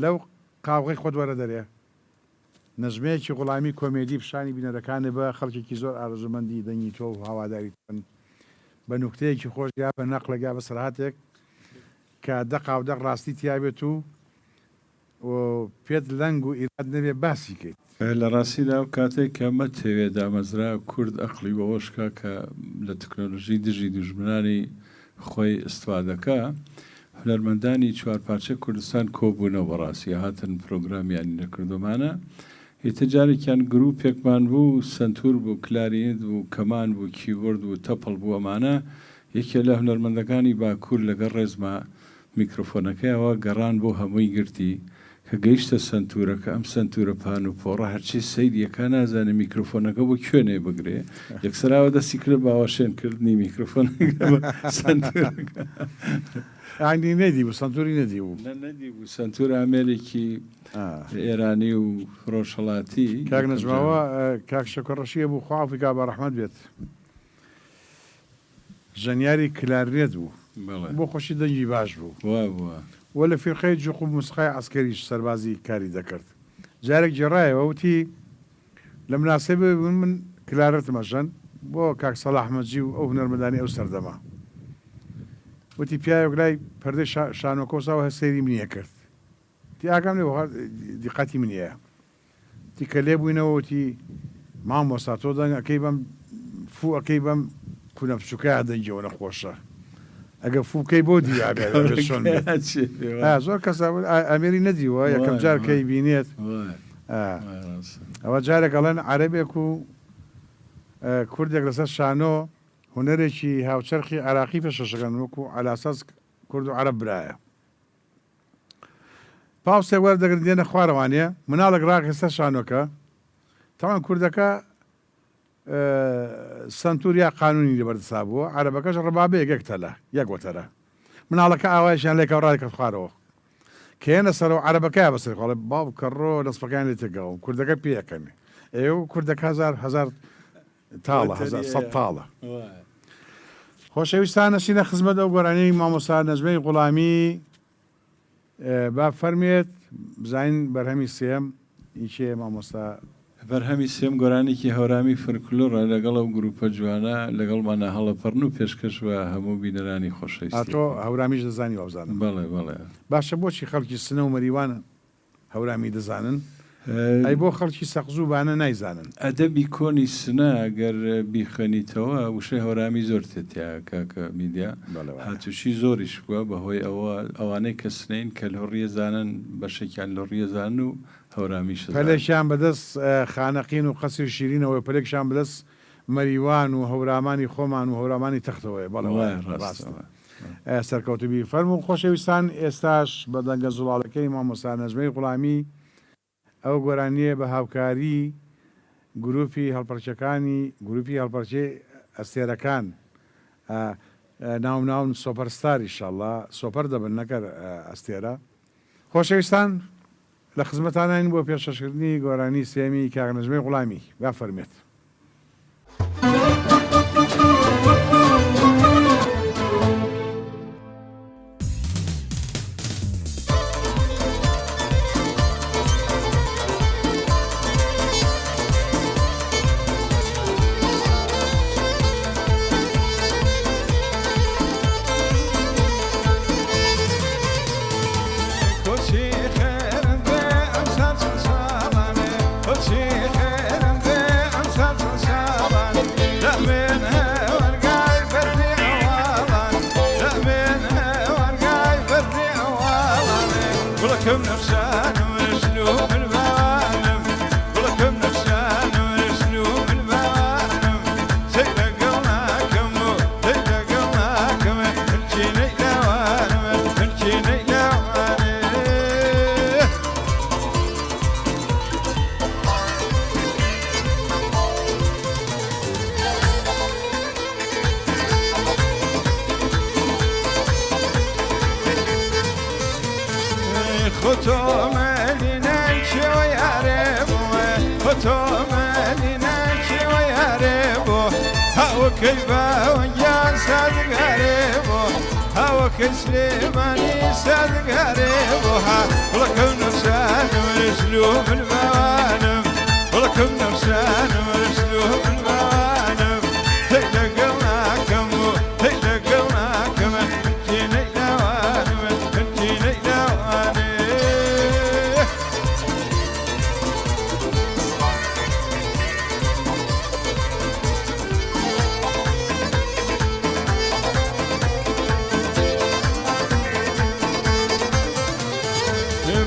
لەو قاوغی خۆت وەرە دەرێ نەژمەیەکی غوڵامی کۆمێدی پیشانی بینەرەکانە بە خەڵکێکی زۆر ئارزومەندی دەنگی تۆ و هاواداری بە نوکتەیەکی خۆش یا بە نەقلەگا بە سەرهاتێک کە دەقاودەق ڕاستی تیابێت و پێت لەنگ و ئیراد نەبێ باسی کرد لە ڕاستیدا و کاتێک کە مە تەوێ دامەزرا کورد ئەقلی بەوەشکە کە لە تەکنۆلۆژی دژی دوژمنانی خۆی ئستفادەکە هونەرمەندانی چوارپارچە کوردستان کۆبوونەوە بەڕاستی هاتن پرۆگرامیانی نەکردومانە هێتەجارێکیان گروپێکمان بوو سنتور بوو کلارینت بوو کەمان بوو کیبۆرد بوو تەپڵ بوو ئەمانە یەکێ لە هونەرمەندەکانی باکوور لەگەڵ ڕێزمە میکرۆفۆنەکەیەوە گەڕان بۆ هەمووی گرتی کە گەیشتە سنتورەکە ئەم سنتورە پان و پۆڕە هەرچی سەیدیەکە نازانێت میکرۆفۆنەکە بۆ کوێنێ بگرێ یەکسراوە دەستی کرد باوەشێن کردنی میکرۆفۆن سنتورەکە ئاینی نەدی بوو سنتوری نەدی بوو نەدی بوو سنتور ئامێرێکی ئێرانی و ڕۆژهەڵاتی کاک نەجماوە کاک شەکۆڕەشیە بوو خوافیکا بە ڕەحمەت بێت ژەنیاری کلارنێت بوو بۆ خۆشی دەنگی باش بوو وە لە فیرقەی جوق و موسقای عسکەریش سەربازی کاری دەکرد جارێک جێڕایەوە وتی لە مناسبە من کلارەتمەژەن بۆ کاک سەلاح ئەحمەدجی و ئەو هونەرمەندانی ئەو سەردەما وتی پیاوێک لای پەردەی شانۆکۆساوە هەسەیری منیە کرد تی ئاکام لێ دیقەتی منیە تی کە لێ بووینەوە وتی مامۆستا تۆ دەنگ ئەەکەی بەم فو ئەەکەی بەم کونە بچووکە دەنگەوە نەخۆشە ئەگە فوکەی بۆ دیابێ زۆر کەس ئەمێری نەدیوە یەکەم جار کەی بینێت ئەوە جارێک ئەڵێن عەرەبێک و کوردێک لەسەر شانۆ هونەرێکی هاوچەرخی عراقی پێشەشەکەن وەکو ئالاساس کورد و عەرەب برایە پاوسێک وەردەگرن دێنە خوارەوانێ مناڵێک ڕاکەستە شانۆکە تاوان کوردەکە سنتوریا قانونی لەبەردەسا بووە عەرەبەکەش ڕەبابەیەک یەکتەلە یەک وەتەرە مناڵەکە ئاوایشیان لێکە ڕایکرد خوارەوە کێنە سەرەوە عەرەبەکەی بەسەر خۆڵێ باو کەڕۆ دەستپەکان لێ تێگەوم کوردەکە پێەکەنی ئێوە کوردەکە هەزار تاڵە وتەریە. 100 تاڵە. وایە. خۆشەویستان نەچینە خزمەت ئەو گۆرانەی مامۆستا نەزمەی غوڵامی با فەرمێت بزانین بەرهەمی سێم ئیچێ مامۆستا بەرهەمی سێم گۆرانێکی هەورامی فرکلۆرە لەگەڵ ئەو گروپە جوانە لەگەڵمانە هەڵەپەڕن و پێشکەش بە هەموو بینەرانی خۆشەویستی. ئاتۆ هەورامیش دەزانی وابزانم. بەڵێ بەڵێ. باشە بۆچی خەڵکی سنە و مەریوانە هەورامی دەزانن؟ ئەی بۆ خەڵکی سەقزووبانە نایزانن. ئەدەبی کۆنی سنە ئەگەر بیخەنیتەوە وشەی هەورامی زۆر تێتیا کاکە میدیا هاتوشی زۆریش بووە بەهۆی ئەوانەی کە سنین کە لۆڕیە زانن بەشێکیان لۆڕیە زان و هەورامیش پەلێکیان بەدەست خانەقین و قەسیر شیرینەوەی پەلێکشان بەدەست مەریوان و هەورامانی خۆمان و هەورامانی تەختەوەی بەڵێ سەرکەوتبی فەرمو خۆشەویستان ئێستاش بە دەنگە زوڵاڵەکەی مامۆستا نەزمەی غوڵامی ئەو گۆرانیە بە هاوکاری گروپی هەڵپەرچەکانی گروپی هەڵپەرچێ ئەستێرەکان ناون سۆپەرستاری ئینشاءڵڵا سۆپەر دەبن نەکەر ئەستێرە. خۆشەویستان لە خزمەتانین بۆ پێشەشکردنی گۆرانی سێمی کاک نەزمەی غوڵامی با فەرمێت. كسليماني ساد قريبها ولكم نفسان ورسلوه الموانم ولكم نفسان ورسلوه الموانم تلقوناكم تلقوناكم انتيني لوانم انتيني لوانم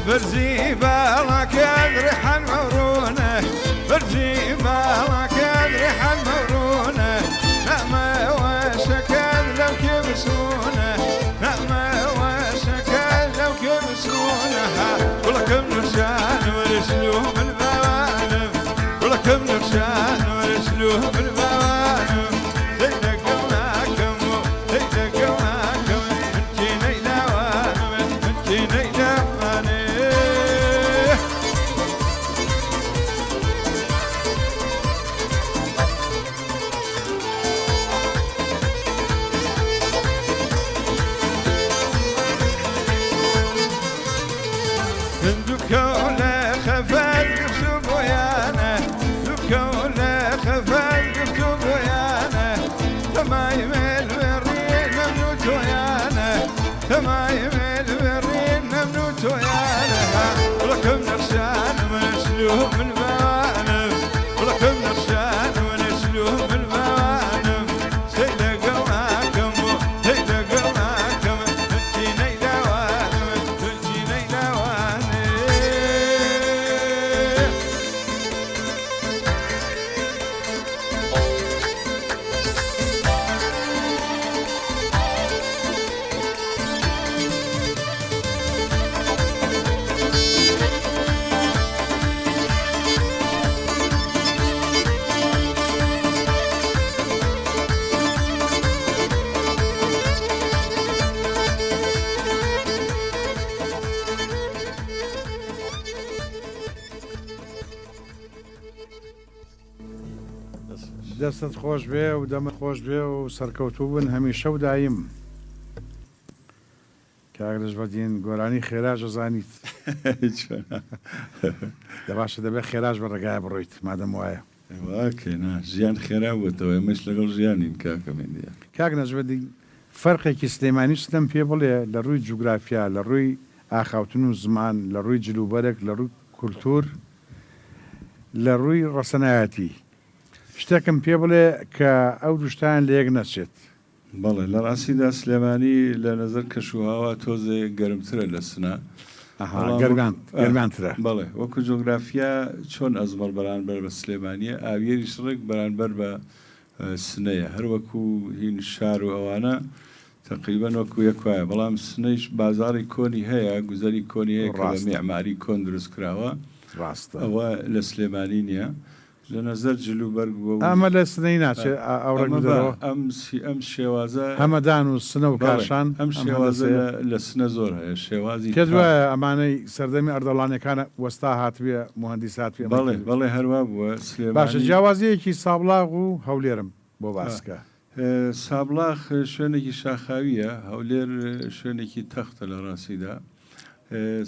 برزي بالك ريح المرونة برزي بالك ريح المرونة نعمة وشكل لو كبسونة نعمة وشكل لو كبسونة ولكم نرشان ورسلوهم الموانم ولكم نرشان ورسلوهم الموانم تلقوناكم تلقوناكم انتيني لوانم انتيني لوانم دكولة خفال قفتو بويانة دكولة خفال قفتو بويانة تمايم الورين ممنوت ويانا تمايم الورين ممنوت ويانا ولكم نرشان ونسلوه من الموانم ولكم نرشان ونسلوه من الموانم تلقوناكم تلقوناكم انتيني لوانم انتيني لوانم دەستت خۆش بێ و دەمە خۆش بێ و سەرکەوتوو بن هەمیشە و دایم کاگرش بەدین گۆرانی خێراژ ئەزانیت دەباشە دەبێت خێراژ بە ڕێگای بڕۆیت مادەم وایە واکەنا ژیان خێرا بووتەوە ئێمەش لەگەڵ ژیانین کاکەمێندیە کاک نەجبەدی فەرقێکی سلێمانی ستەم پێ بڵێ لە ڕووی جوگرافیا لە ڕووی ئاخاوتن و زمان لە ڕووی جلوبەرێک لە ڕووی کولتور لە ڕووی ڕەسەنایەتی شتێکم پێ بڵێ کە ئەو دوشتیان لە یەک نەچێت بەڵێ لە ڕاستیدا سلێمانی لە نەزەر کەشوهاوا تۆزێ گەرمترە لە سنە گەرمانترە بەڵێ وەکو جۆگرافیا چۆن ئەزمەڵ بەرامبەر بە سلێمانیە ئاویێری شڕێک بەرامبەر بە سنەیە هەر وەکو هین شار و ئەوانە تقریبان وەکو یەکوایە بەڵام سنەیش بازاری کۆنی هەیە گوزەری کۆنی هەیە کە بە میعماری کۆن دروست کراوە ڕاستە ئەوە لە سلێمانی نییە لە نەزەر جلوبەرگ بووە ئەمە لە سنەی ناچێت ئەم شێوازە هەمەدان و سنە و کاشان ئەم شێوازە لە سنە زۆر هەیە شێوازی پێ وایە ئەمانەی سەردەمی ئەردەڵانەکانە وەستا هاتوویە مهندسات پێ بەڵێ هەروە بووە باشە جیاوازەیەکی سابلاغ و هەولێرم بۆ باسکە سابلاغ شوێنێکی شاخاویە هەولێر شوێنێکی تەختە لە ڕاستیدا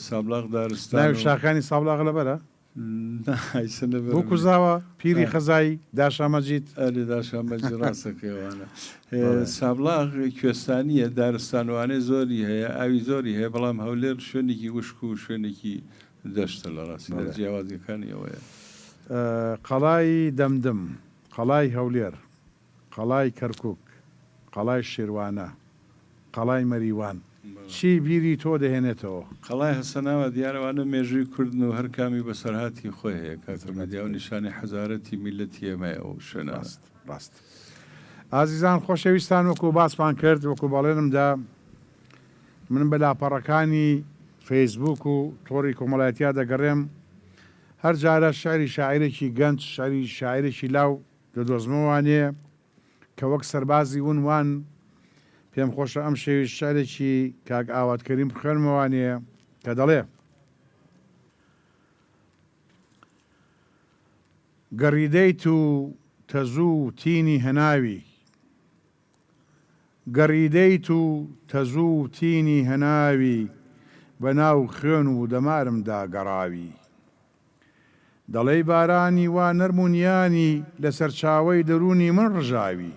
سابلاغ دارستان ناوی شاخانی سابلاغ لەبەرە بۆ کوزاوە پیری خەزایی داشامەجیت ئەلی داشامەجی ڕاستەکەوانە سابلاغ کوێستانیە دارستانوانێ زۆری هەیە ئاوی زۆری هەیە بەڵام هەولێر شوێنێکی وشک و شوێنێکی دەشتە لە ڕاستی جیاوازیەکانی ئەوەیە قەڵای دەمدم قەڵای هەولێر قەڵای کەرکک قەڵای شێوانە قەڵای مەریوان چی بیری تۆ دەهێنێتەوە قەڵای هەسەناوە دیارەوانە مێژووی کوردن و هەر کامی بەسەرهاتی خۆی هەیە کاتەمەدیا و نیشانی حەزارەتی میلەتی ئێمەیە ئەو شوێنە ڕاست ئازیزان خۆشەویستان وەکو باسمان کرد وەکو بەڵێنمدا من بە لاپەڕەکانی فەیسبوک و تۆڕی کۆمەڵایەتیا دەگەڕێم هەر جارە شعری شاعرێکی گەنج شعری شاعرێکی لاو دەدۆزمەوانێ کە وەک سەربازی ونوان پێم خۆشە ئەم شێوی شعرێکی کاک ئاواتکەریم بخوێنمەوانێ کە دەڵێ گەڕیدەیت و تەزوو تینی هەناوی گەڕیدەیت و تەزوو تینی هەناوی بەناو خوێن و دەمارمدا گەڕاوی دەڵێی بارانی وا نەرمونیانی لەسەر چاوەی دەرونی من ڕژاوی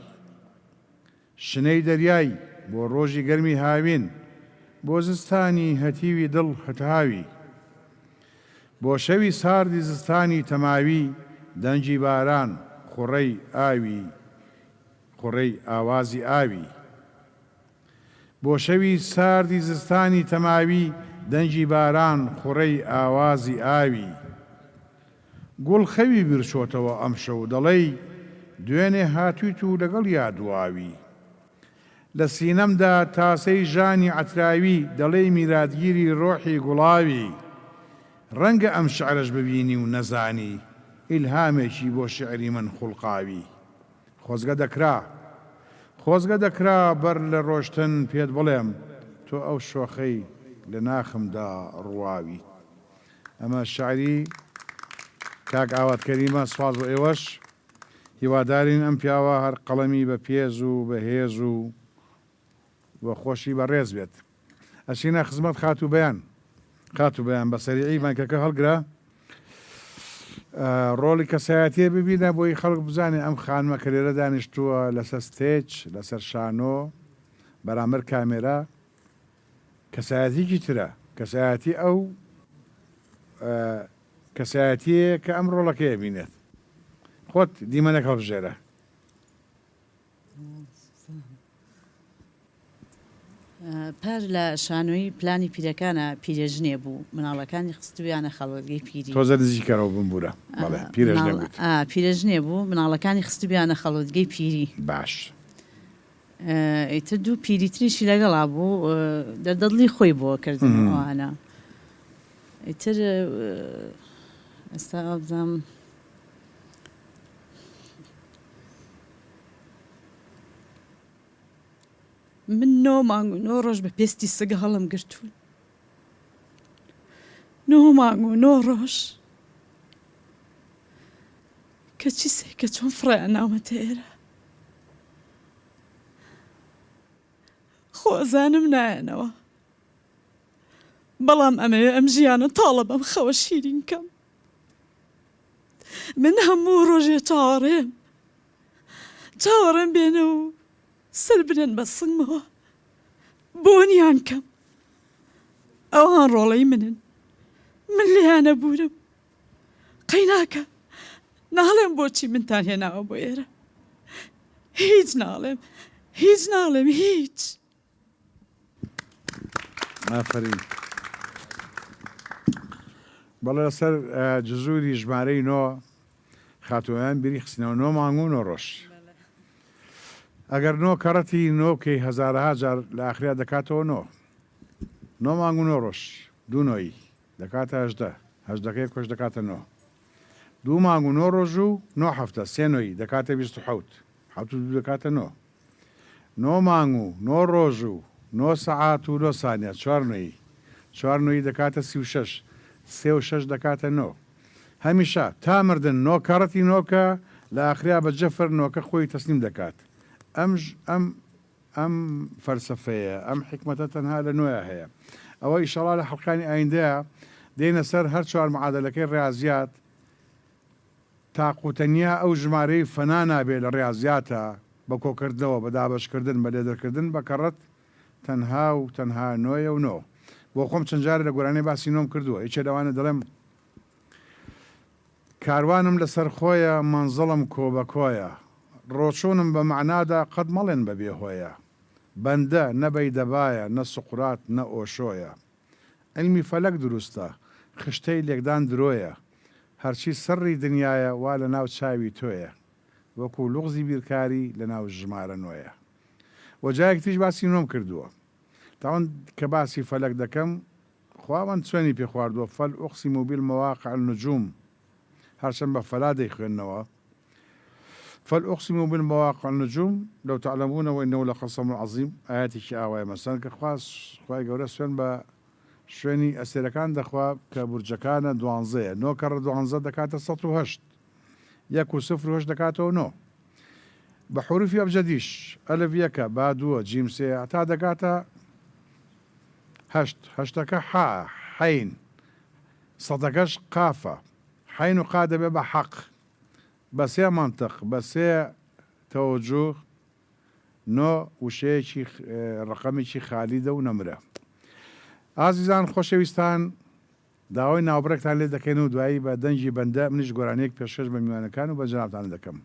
شنەی دەریای بۆ ڕۆژی گەرمی هاوین بۆ زستانی هەتیوی دڵ هەتاوی بۆ شەوی ساردی زستانی تەماوی دەنجی باران خوڕەی ئاوی خوڕەی ئاوازی ئاوی بۆ شەوی ساردی زستانی تەماوی دەنجی باران خوڕەی ئاوازی ئاوی گوڵ خەوی برچۆتەوە ئەم شەو دەڵێی دوێنێ هاتوویت و لەگەڵ یادواوی لە سینەمدا تاسەی ژانی عەتراوی دەڵێی میراتگیری ڕۆحی گوڵاوی ڕەنگە ئەم شعرش ببینی و نەزانی ئیلهامێکی بۆ شعری من خوڵقاوی خۆزگە دەکرا بەر لە ڕۆشتن پێت بڵێم تۆ ئەو شۆخەی لە ناخمدا ڕواوی ئەمە شعری کاک ئاواتکەریمە سواز بۆ ئێوەش هیوادارین ئەم پیاوە هەر قەڵەمی بە پێز و بەهێز و بە خۆشی بەڕێز بێت ئەچینە خزمەت خات و بەیان بە سەریعی مایکەکە هەڵگرا ڕۆڵی کەسایەتیە ببینە بۆی خەڵک بزانێ ئەم خانمە کە لێرە دانیشتووە لەسەر ستێج لەسەر شانۆ بەرامبەر کامێرا کەسایەتیکی ترە کەسایەتی ئەو کەسایەتیە کە ئەم ڕۆڵەکەیە بینێت خۆت دیمەنێک هەڵبژێرە پار لە شانۆی پلانی پیرەکانە پیرێژنێ بوو مناڵەکانی خستویانە خەڵوەرگەی پیری تۆزە دزیکەرەوە بمبورە پیرێژنێ بوو مناڵەکانی خستویانە خەڵوتگەی پیری باش ئیتر دوو پیریتریشی لەگەڵا بوو دەردەڵی خۆی بۆ کردنەوەوانە ئیتر ئێستا بزانم من 9 مانگ و 9 ڕۆژ بە پێستی سەگە هەڵم گرتوون 9 مانگ و 9 ڕۆژ کەچی سێ کە چۆن فڕیان ناومەتە ئێرە خۆزانم نایەنەوە بەڵام ئەمەوێ ئەم ژیانە تاڵە بەم خەوە شیرین کەم من هەموو ڕۆژێ چاوەڕێم بێنە و سەر بنێن بە سنگمەوە بۆنیان کەم ئەوان ڕۆڵەی منن من لێیانە بوورم قەیناکە ناڵێم بۆچی منتان هێناوە بۆ ئێرە هیچ ناڵێم هیچ ئافرین بەڵێ لەسەر جزوری ژمارەی نۆ خاتوویان بیری خستنەوە نۆ مانگ و نۆ ڕۆژ ئەگەر نۆ کەڕەتی نۆکەی هەزارها جار لە ئاخریا دەکاتەوە نۆ مانگ و نۆ ڕۆژ دوو نۆی دەکاتە هەژدەکەی کۆش دەکاتە نۆ دوو مانگ و نۆ ڕۆژ و نۆ هەفتە سێ نۆی دەکاتە 27 دەکاتە نۆ مانگ و نۆ ڕۆژ و نۆ سەعات و نۆ سانیە چوار نۆی دەکاتە 36 سێ و شەش دەکاتە نۆ هەمیشە تا مردن نۆ کەڕەتی نۆکە لە ئاخریا بە جەفر نۆکە خۆی تەسلیم دەکات ئەم فەلسەفەیە ئەم حکمەتە تەنها لە نوێە هەیە ئەوە ئیشەڵا لە حەڵقانی ئایندەیە دێنە سەر هەر چوار معادلەکەی ڕاضیات تاقوتەنیا ئەو ژمارەی فەنا نابێ لە ڕاضیاتە بە کۆکردنەوە بە دابەشکردن بە لێدەرکردن بە کەڕەت تەنها نۆیە و نۆ بۆ خۆم چەند جارە لە گۆرانەی باسی نۆم کردووە هیچ لەوانە دەڵێم کاروانم لەسەر خۆیە مەنزڵم کۆبەکۆیە ڕۆچۆنم بە معنادا قەت مەڵێن بە بێهۆیە بەندە نەبەی دەبایە نە سوقرات نە ئۆشۆیە ئەلمی فەلەک دروستە خشتەی لێکدان درۆیە هەرچی سەڕی دنیاە وا لە ناو چاوی تۆیە وەکو لوغزی بیرکاری لە ناو ژمارە نوۆیە وەجایەک تیش باسی نۆم کردووە تاوان کە باسی فەلەک دەکەم خواوەن چۆنی پێ خواردووە فەل ئوقسم بالمەواقع النجوم هەرچەند بە فەلا دەیخوێننەوە فالأقسم بالمواقع النجوم لو تعلمون وإنه لقسم عظيم آياتي ئاوای مەسەن کە خوای گەورە سوێن بە شوێنی ئەسێرەکان دەخوا کە بورجەکانە دوانزەیە نۆ کەڕە دوانزە دەکاتە 108 1 و 0 دەکاتەوە نۆ بە حروفی ئەبجەدیش ئەلف یەکە با دووە جیم سێ تا دەکاتە هەشتەکە حین سەدەکەش قافە حین و قا دەبێ بە حەق بە سێ منطق بە سێ تەوەجوه نۆ وشەیەکی ڕقەمێکی خالیدە و نەمرە ئازیزان خۆشەویستان داوای ناوبڕێکتان لێ دەکەین و دوایی بە دەنجی بەندە منیش گۆرانەیەک پێشکەش بە میوانەکان و بە جەنابتان دەکەم.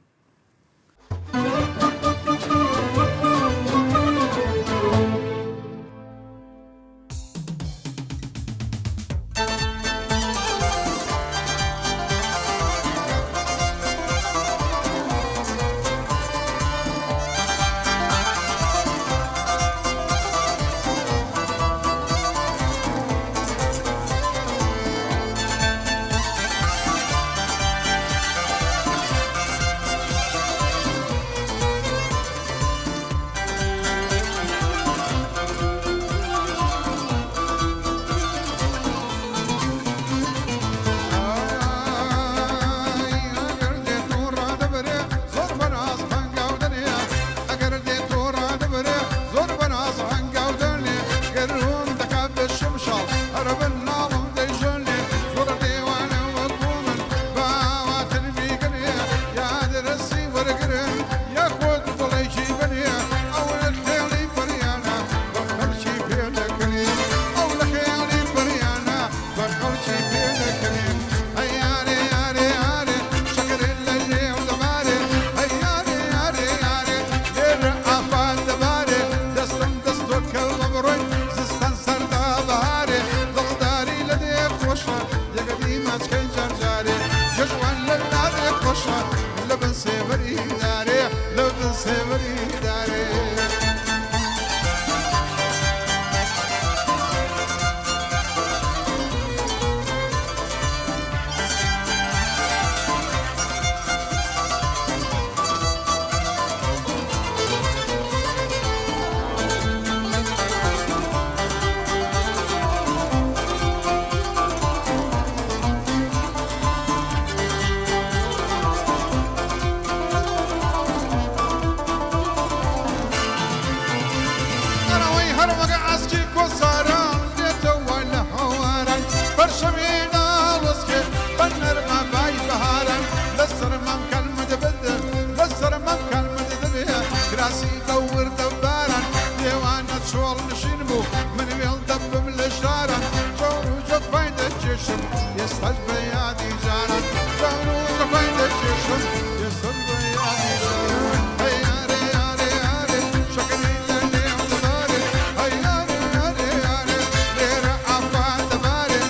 هرمق عسكي كوساران ليتوا الحوارا برشمينا الوسكي بنر ما باي بهارا لسر ممكن متبدل لسر ممكن متدبيا كراسي دور دبارا ديوانا شوال نشينبو من ويل دب من الشارع جورو جفاين الجيشم يستج بيادي جارا جورو جفاين الجيشم يستج بيادي جارا هياري ياري ياري شكري للي عدباري هياري ياري ياري ليرا عفا دباري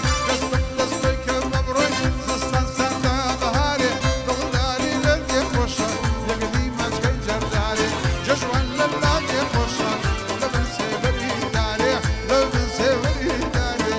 دستك كببروي زستان ساتا ظهاري دغداري للي خوشا يقلي مسكي جرجاري جشوان للي خوشا لبن سيبري داري لبن سيبري داري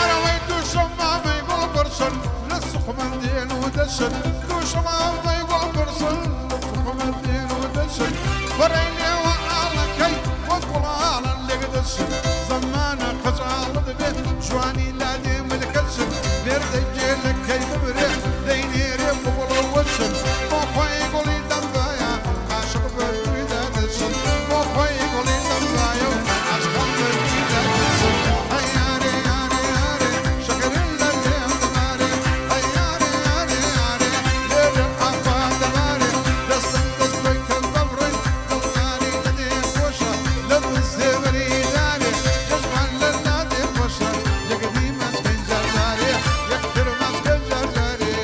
أنا ويدو شما ما يقول برسل للسخ مندين ودسل دو شما ما يقول برسل للسخ مندين ودسل فريني وعلى كي وقل على اللي قدسل زمانا خزال دبي جواني لا ديم الكسل بيرد جيلك كي ببري ديني ريب ووصل مو خوي يقولي دمبايا عاشق بالبيدا دسل مو خوي يقولي دمبايا عاشق بالبيدا دسل هياري ياري ياري شكر اللي عمدماري هياري ياري ياري ليرا عفا دماري دستك كببري دلغاري لدي خوشا لبن سيبري داري جشوان للنادي خوشا يقدي مسكين جرجاري يكتر مسكين جرجاري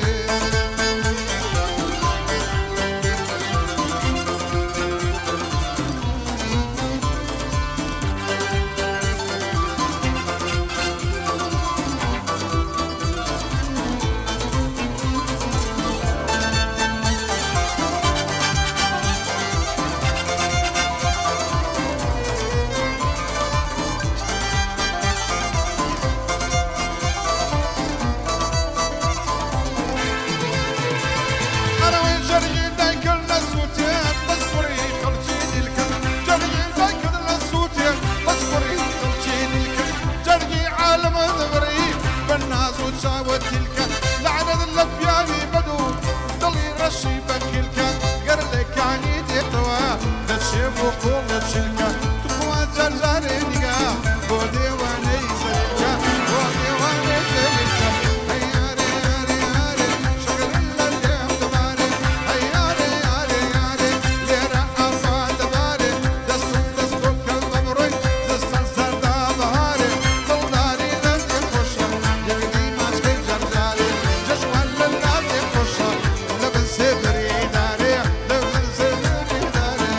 أنا وين جرجي دايك النسوتين بصبري خلجيني الكل جرجي دايك النسوتين بصبري خلجيني الكل جرجي عالم ذبري بالناس وتساوت الكل لعنة اللفياني بدو ضلي رشي بكلك قرلك عني ديتوا تشيب وقول تشلك تقوى زرزاري نقا بودي واني زريكا بودي واني زريكا هياري ياري ياري شكر اللي عمدماري هياري ياري ياري ليرا عفا دباري دستك كببروي زستان سردا بهاري دلداري للي خوشا يقدي مسكي جرجاري جشوان للنادي خوشا لبن سيبري داري لبن سيبري داري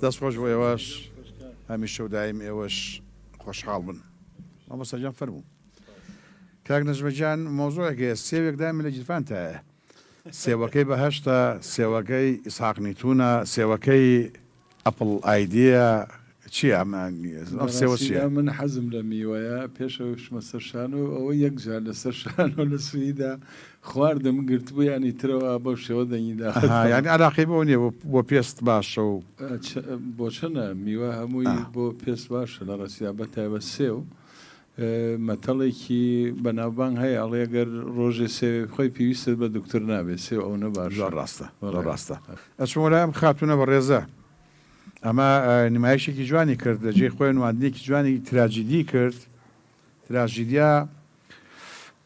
دەستخۆش بۆ ئێوەش هەمیشە و دایم ئێوەش خۆشحاڵ بن مامۆستاجان فەرموو کاک نەژمەجان مۆزوعێکە سێوێک دامی لە جیرفانتایە سێوەکەی بەهەشتە سێوەکەی ئیسحاق نیتونە سێوەکەی ئەپڵ ئایدیە چیە ئەم سێوە چیە من حەزم لە میوەیە پێشەوەشمە سەرشان و ئەوە یەکجار لە سەرشان و لە سویدا خواردم گرتبوو ینی ترەوە بەو شێوە دەنگیدا ینی علاقی بۆ نییە بۆ پێست باشە و بۆ چەنە میوە هەمووی بۆ پێست باشە لە ڕاستیدا بەتایبەت سێو مەتەڵێکی بەناوبانگ هەیە ئەڵێگەر ڕۆژێ سێ خۆی پێویستت بە دکتۆر نابێت سێ ئەو نەباش ڕاستە ڕاستە ئەچمە لایەم خاتونە بە ڕێزە ئەمە نمایشێکی جوانی کرد لەجێ خۆی نواندنێکی جوانی تراژیدی کرد تراژیدیا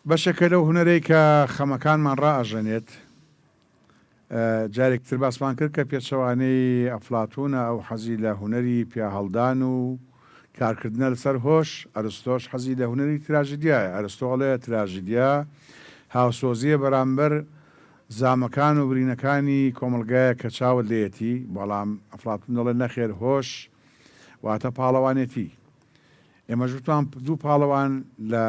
بەشەکە لەو هونەرەی کە خەمەکانمان ڕائەژەنێت جارێکتر باسمان کرد کە پێچەوانەی ئەفلاتونە ئەو حەزی لە هونەری پیا هەڵدان و کارکردنە لەسەر هۆش ئەرستۆش حەزی لە هونەری تراژیدیایە ئەرستۆڵەیە تراژیدیا هاوسۆزیە بەرامبەر زامەکان و برینەکانی کۆمەلگایە کە چاوت لێتی بەڵام ئەفلاتون دەڵێ نەخێر هۆش واتە پاڵەوانێتی ئێمە ژوتوان دوو پاڵەوان لە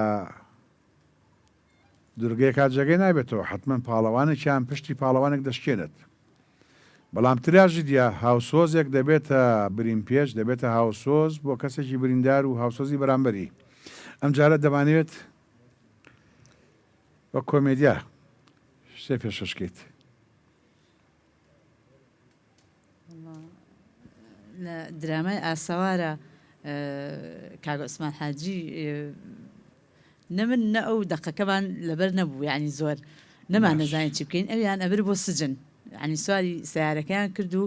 دورگەیە کاتجێگەی نابێتەوە حتمما پاڵەوانێکیان پشتی پاڵەوانێک دەشکێنێت بەڵام تراژی دیە هاوسۆزێک دەبێتە برین پێش دەبێتە هاوسۆز بۆ کەسێکی بریندار و هاوسۆزی بەرامبەری ئەم جارە دەمانوێت بە کۆمێدیا شتێ پێشەشکیت لە درامای ئاسەوارە کاگە عوسمان حاجی نەمن نە ئەو دەقەکەمان لەبەر نەبوو یعنی زۆر نەمان نەزانین چی بکەین ئەویان ئەبر بۆ سجن ینی سواری سیارەکەیان کرد و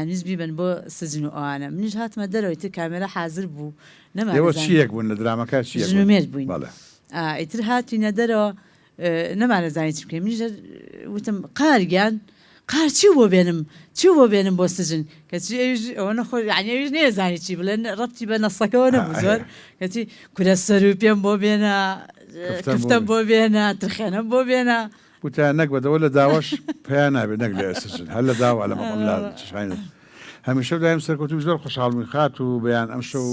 نویسبی بن بۆ سجن و ئەوانە منیش هاتمە دەرەوەی تر کامێرە حازر بوو نەمانەوە چیەک بوون لە درامەکە ژنومێر بووین ئیتر هاتوینە دەرەوە نەمانەزانین چی بکەین منیش وتم قارگیان قار چی بۆ بێنم بۆ سجن کەچی ئەوە نەخۆی عنیویش نێزانی چی بڵێن ڕەتی بە نەسەکەەوە نەبوو زۆر کەچی کورە سەر و پێم بۆ بێنە کفتم بۆ بێنە ترخێنم بۆ بێنە وتە نەک بەدەوە لە داوەش پێیان نابێت نەک لە سجن هەر لە داوا لە مەڵ هەمیشە دایم سەرکەوتوی زۆر خۆشحاڵبووین خات و بەیان ئەم شەو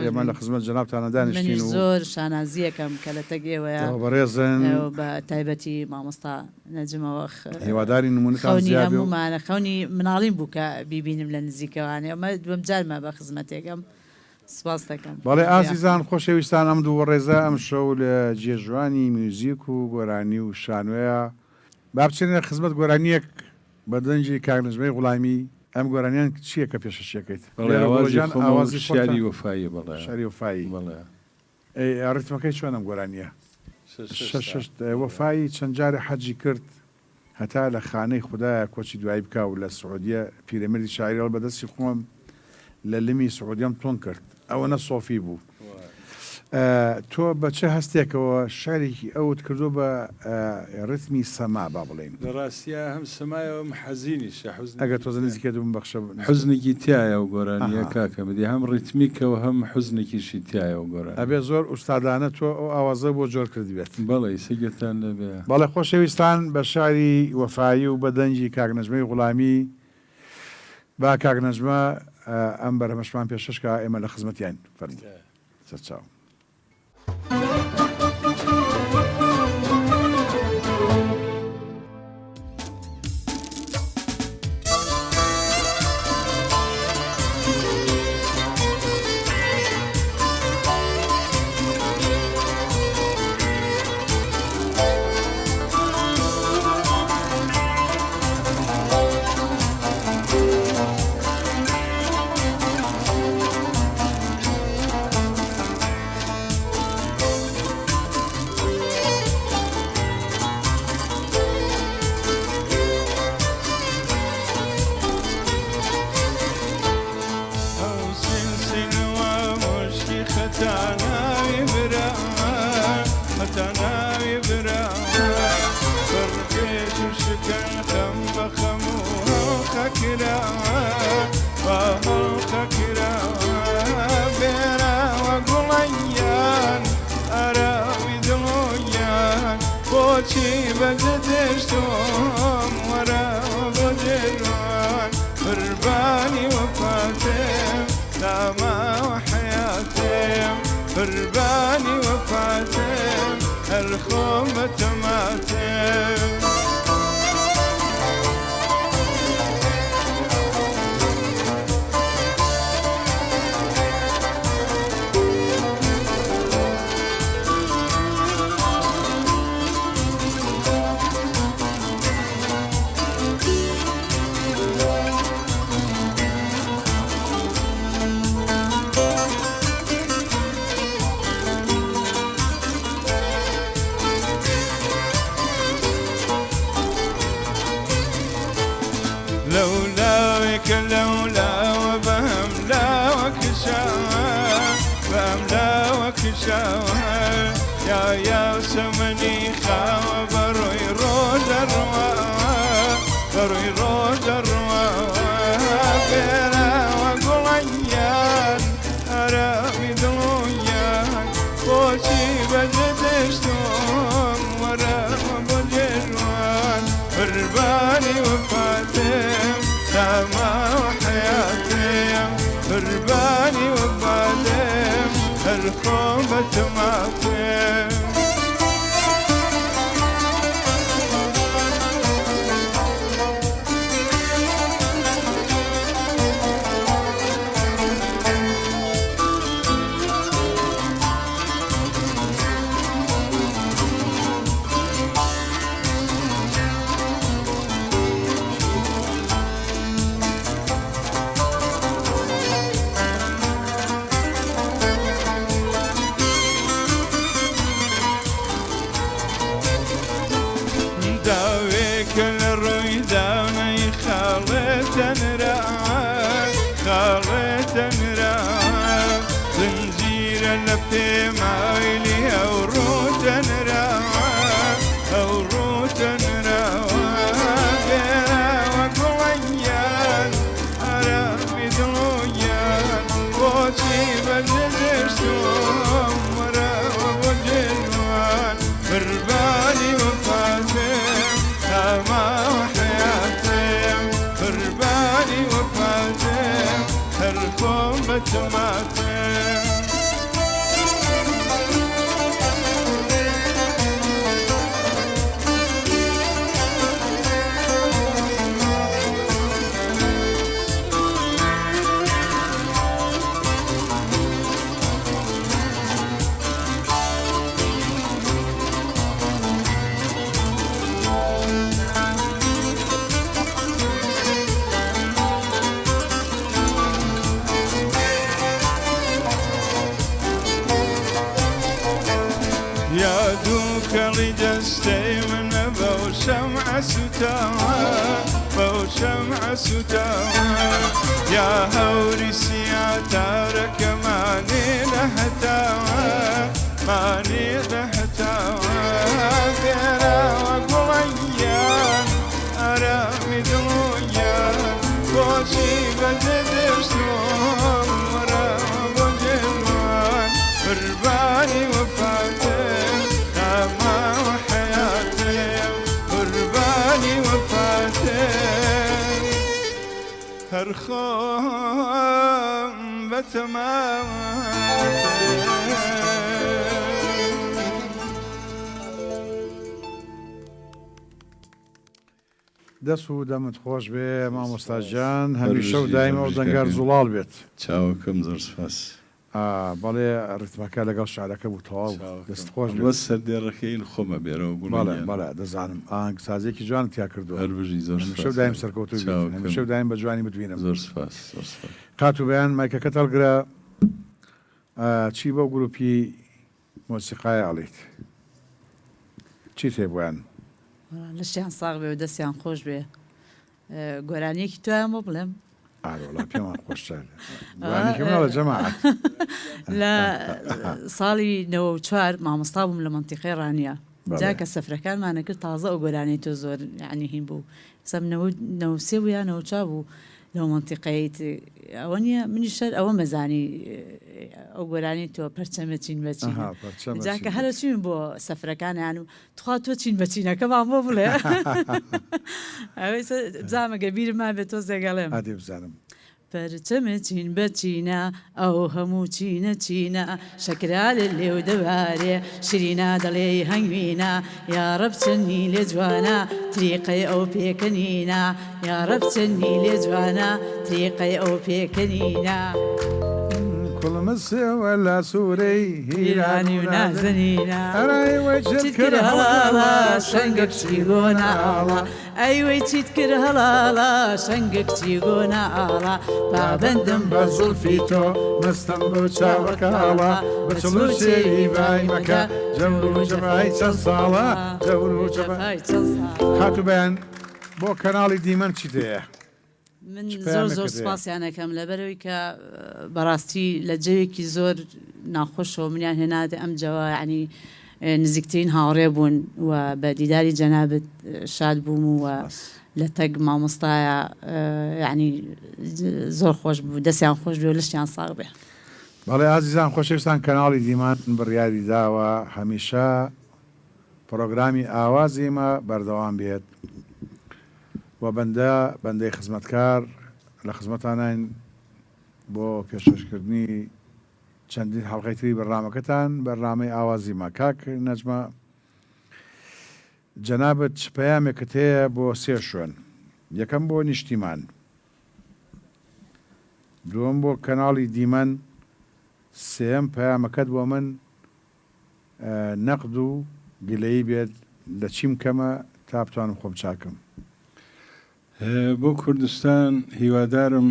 ئێمە لە خزمەت جەنابتانە دانیشتین و زۆر شانازیەکەم کە لە تەگێوەیە بەڕێزن بە تایبەتی مامۆستا نەجمەوە هیواداری نمونەتان زیاد بێ و هەمومانە خەونی مناڵیم بوو کە بیبینم لە نزیکەوانێ ئەمە دووەم جارمە بە خزمەتێکم سپاس دەکەم بەڵێ ئازیزان خۆشەویستان ئەم دوو ڕێزە ئەم شەو لە جێژوانی میوزیک و گۆرانی و شانوەیە با بچێنە خزمەت گۆرانیەک بە دەنجی کاکنژمەی غوڵامی ئەم گۆرانیان چییە کە پێشەشیەکەیت ئاوازی شاری وەفایی بەڵێ شاری وەفایی بەڵێ ڕتمەکەی چۆن ئەم گۆرانیە وەفایی چەند جارە حەجی کرد هەتا لە خانەی خوددایە کۆچی دوایی بکە و لە سعودیە پیرەمەری شاعیرەوە بەدەستی خۆم لە لمی سعودیەم تۆن کرد ئەوە نە سۆفی بوو تۆ بە چه هەستێکەوە شارێکی ئەوت کردو بە ڕتمی سەما با بڵێن لە ڕاستیە هەم سەمایەوە حەزینیش ئەگەر تۆزە نزیکێت بم بەخشە حوزنێکی تایە و گۆرانیە کاکە بدی هەم ڕیتمیکەوە هەم حوزنێکیشی تایە و گۆران ئەبێ زۆر ئوستادانە تۆ ئەو ئاوازە بۆ جۆر کردی بێت بەڵێ سەگەتان لەبێ بەڵێ خۆشەویستان بە شاری وەفایی و بە دەنجی کاکنەژمەی غوڵامی با کاکنەژمە ئەم بەرهەمەشمان پێشەشکە ئێمە لە خزمەتیان فەرمی سەرچاو خۆم بەتەماتێ بوشمع ستاوى يا هوري سياتارك ماني لهتاوى ماني لهتاوى بيرا وقويان أرامي دمويان بوشي بزدشتوم ورام وجلوان برباني وفاتن تاما وحياتي قرباني وفاتن هرخوم بتماماتي دەست و دەمت خۆش بێ مامۆستاژیان هەمیشە و دایمە و دەنگار زوڵاڵ بێت چاوەکەم زۆر سپاس بەڵێ ڕتمەکە لەگەڵ شارەکە بوو تەواو دەست خۆش بە سەردێڕەکەین خۆمە بێرەوە بەڵێ دەزانم ئاهنگ سازێکی جوان تیا کردو هەربژی زۆر شەو دایم سەرکەوتو شەو دایم بە جوانی بتوینم زۆر سپاس قات و بەیان مایکەکە هەڵگرە چی بەو گروپی مۆسیقای ئاڵیت چی تێ بۆیان لەشیان ساغ بێ و دەستیان خۆش بێ گۆرانیەکی تویان بۆ بڵێم ئاوەڵا پێمان خۆشتر گوانیکەمەوە جەماعەت لە ساڵی 94 مامۆستا بووم لە مەنتیقەی ڕانیە جا کە سەفرەکانمانە کرد تازە ئەو گۆرانەی تۆ زۆر یعنی هین بوو سەم 93 بوو یا 94 بوو لەو مەنتیقەیت ئەوە نییە منی شەر ئەوە مەزانی ئەو گۆرانی تۆ پەرچەمە چین بەچین جا کە هەرە چین بۆ سەفرەکانیان و تخوا تۆ چین بەچینەکەمان بۆ بڵێ ئەوەی بزانمەگە بیرمان بێت تۆ زێگەڵێم ئادێ بزانم پەرچەمە چین بەچینە ئەو هەموو چینە چینە شەکرا لە لێو دەوارێ شیرینە دەڵێ هەنگوینە یاڕە بچەنی لێ جوانە تریقەی ئەو پێکەنینە یاڕە بچەنی لێ جوانە تریقەی ئەو پێکەنینە کوڵمەسێوە لە سوورەی هیرانی و نازەنینە ئەرایوەی کرد هەڵاڵە شەنگە کچی گۆناڵە ئەیوەی چیت کرد هەڵاڵە شەنگە کچی گۆناڵە پابەندم بە زوڵفی تۆ مەستەم بۆ چاوەکاڵە بەچڵ شێری بایمەکە جەور و جەمای چەند ساڵە جەور و جەمای هاتو بەیان بۆ کەناڵی دیمەن چی دەیە من زۆر سپاسیانەکەم لەبەرەوەی کە بەڕاستی لە جەوێکی زۆر ناخۆشەوە منیان هێنادە ئەم جەوە ینی نزیکترین هاوڕێ بوون و بە دیداری جەنابەت شاد بووم و لە تەگ مامۆستایە ینی زۆر خۆش بوو دەستیان خۆش بێ و لەشتیان ساغ بێ بەڵێ ئازیزان خۆشەویستان کەناڵی دیمان بڕیاری داوە هەمیشە پرۆگرامی ئاوازیمە بەردەوام بێت و بەندەی خزمەتکار لە خزمەتانین بۆ پێشکەشکردنی چەندین هەڵقەی تری بەرنامەکەتان بەرنامەی ئاوازی ماکاک نەجمە جەنابەت چ پەیامێکت هەیە بۆ سێ شوێن یەکەم بۆ نیشتیمان دووەم بۆ کەناڵی دیمەن سێم پەیامەکەت بۆ من نەقد و گلەیی بێت لە چیم کەمە تا بتوانم خۆم چاکەم بۆ کوردستان هیوادارم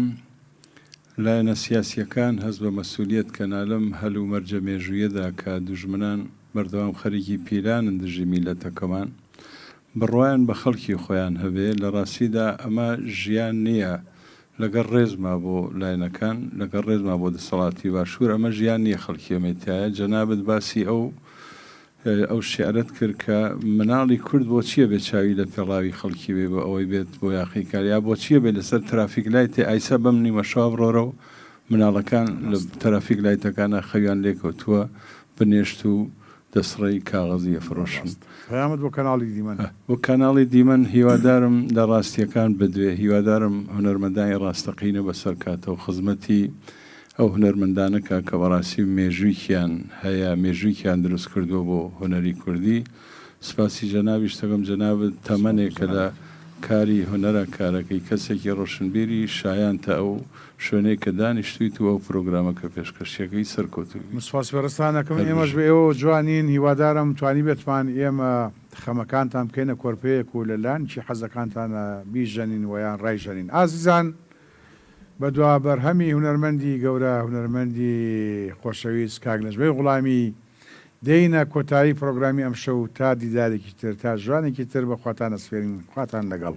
لایەنە سیاسیەکان هەست بە مەسئولیەت کەنالەم هەل و مەرجە مێژوویەدا کە دوژمنان بەردەوام خەریکی پیرانن دژی میلەتەکەمان بڕوایان بە خەڵکی خۆیان هەبێ لە ڕاستیدا ئەمە ژیان نییە لەگەڵ ڕێزما بۆ لایەنەکان لەگەڵ ڕێزما بۆ دەسەڵاتی باشوور ئەمە ژیان نییە خەڵکی ئەمەتایە جەنابەت باسی ئەو شێعرەت کرد کە مناڵی کورد بۆ چییە بێت چاوی لە پێڵاوی خەڵکی بێ بە ئەوەی بێت بۆ یاقیکار یا بۆ چییە بێت لەسەر ترافیک لای تێ ئایسا بەم نیمە شەو ڕۆرە و مناڵەکان لە ترافیک لایتەکانە خەویان لێکەوتووە بنێشت و دەسڕەی کاغەزی ئەفرۆشن پەیامت بۆ کەناڵی دیمەن بۆ کاناڵی دیمەن هیوادارم لە ڕاستیەکان بدوێ هیوادارم هونەرمەندانی ڕاستەقینە بەسەر کاتە و خزمەتی ئەو هونەرمەندانەکە کە بەڕاستی مێژووییان هەیە مێژووییان دروست کردووە بۆ هوەری کوردی سپاسی جەنابی شتەکەم جەنابەت تەمەنێکە لە کاری هوەرە کارەکەی کەسێکی ڕۆشنبیری شایان تا ئەو شوێنەی کە دانیشتویت و ئەو پرۆگرامەکە پێشکەشیەکەی سەرکۆتوی مسپاس بەڕستانەکەم ئێمەش بە ئێوە جوانین هیوادارم توانی بێتمان ئێمە خەمەکانتان بکەینە کۆرپەیەک و لەلایەنی حەزەکانتانە بیژەنین ویان ڕایژەنین ئازیزان بەدوا بەرهەمی هونەرمەندی گەورە هونەرمەندی خۆشەویست کاک نەجمەی غوڵامی دێینە کۆتایی پرۆگرامی ئەم شەو تا دیدارێکی تر تا ژوانێکی تر بە خواتان ئەسپێرین خواتان لەگەڵ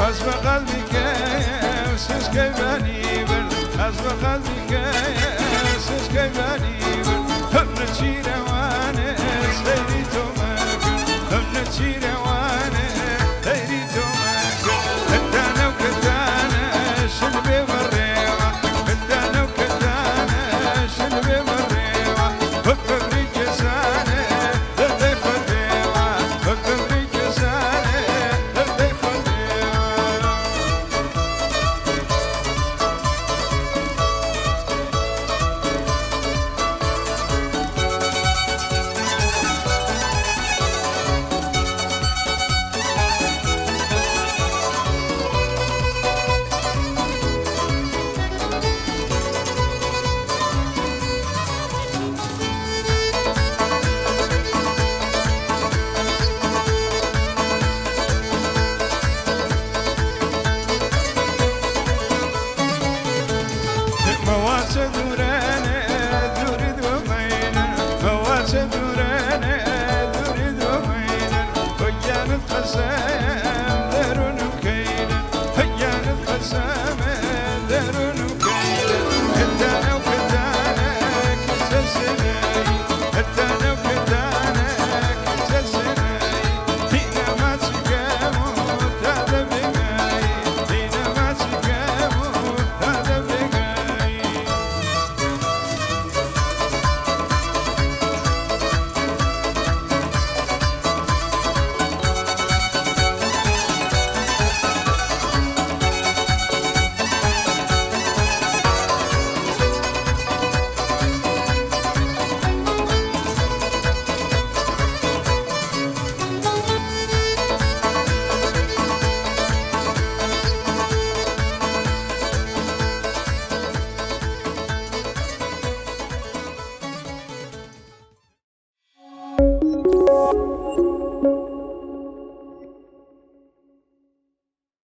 حسب قلبك سس كيفاني بل حسب قلبك سس كيفاني بل هم نشير وانا سيدي تومك هم نشير تدورنا دوري دومينا وجانت قسايا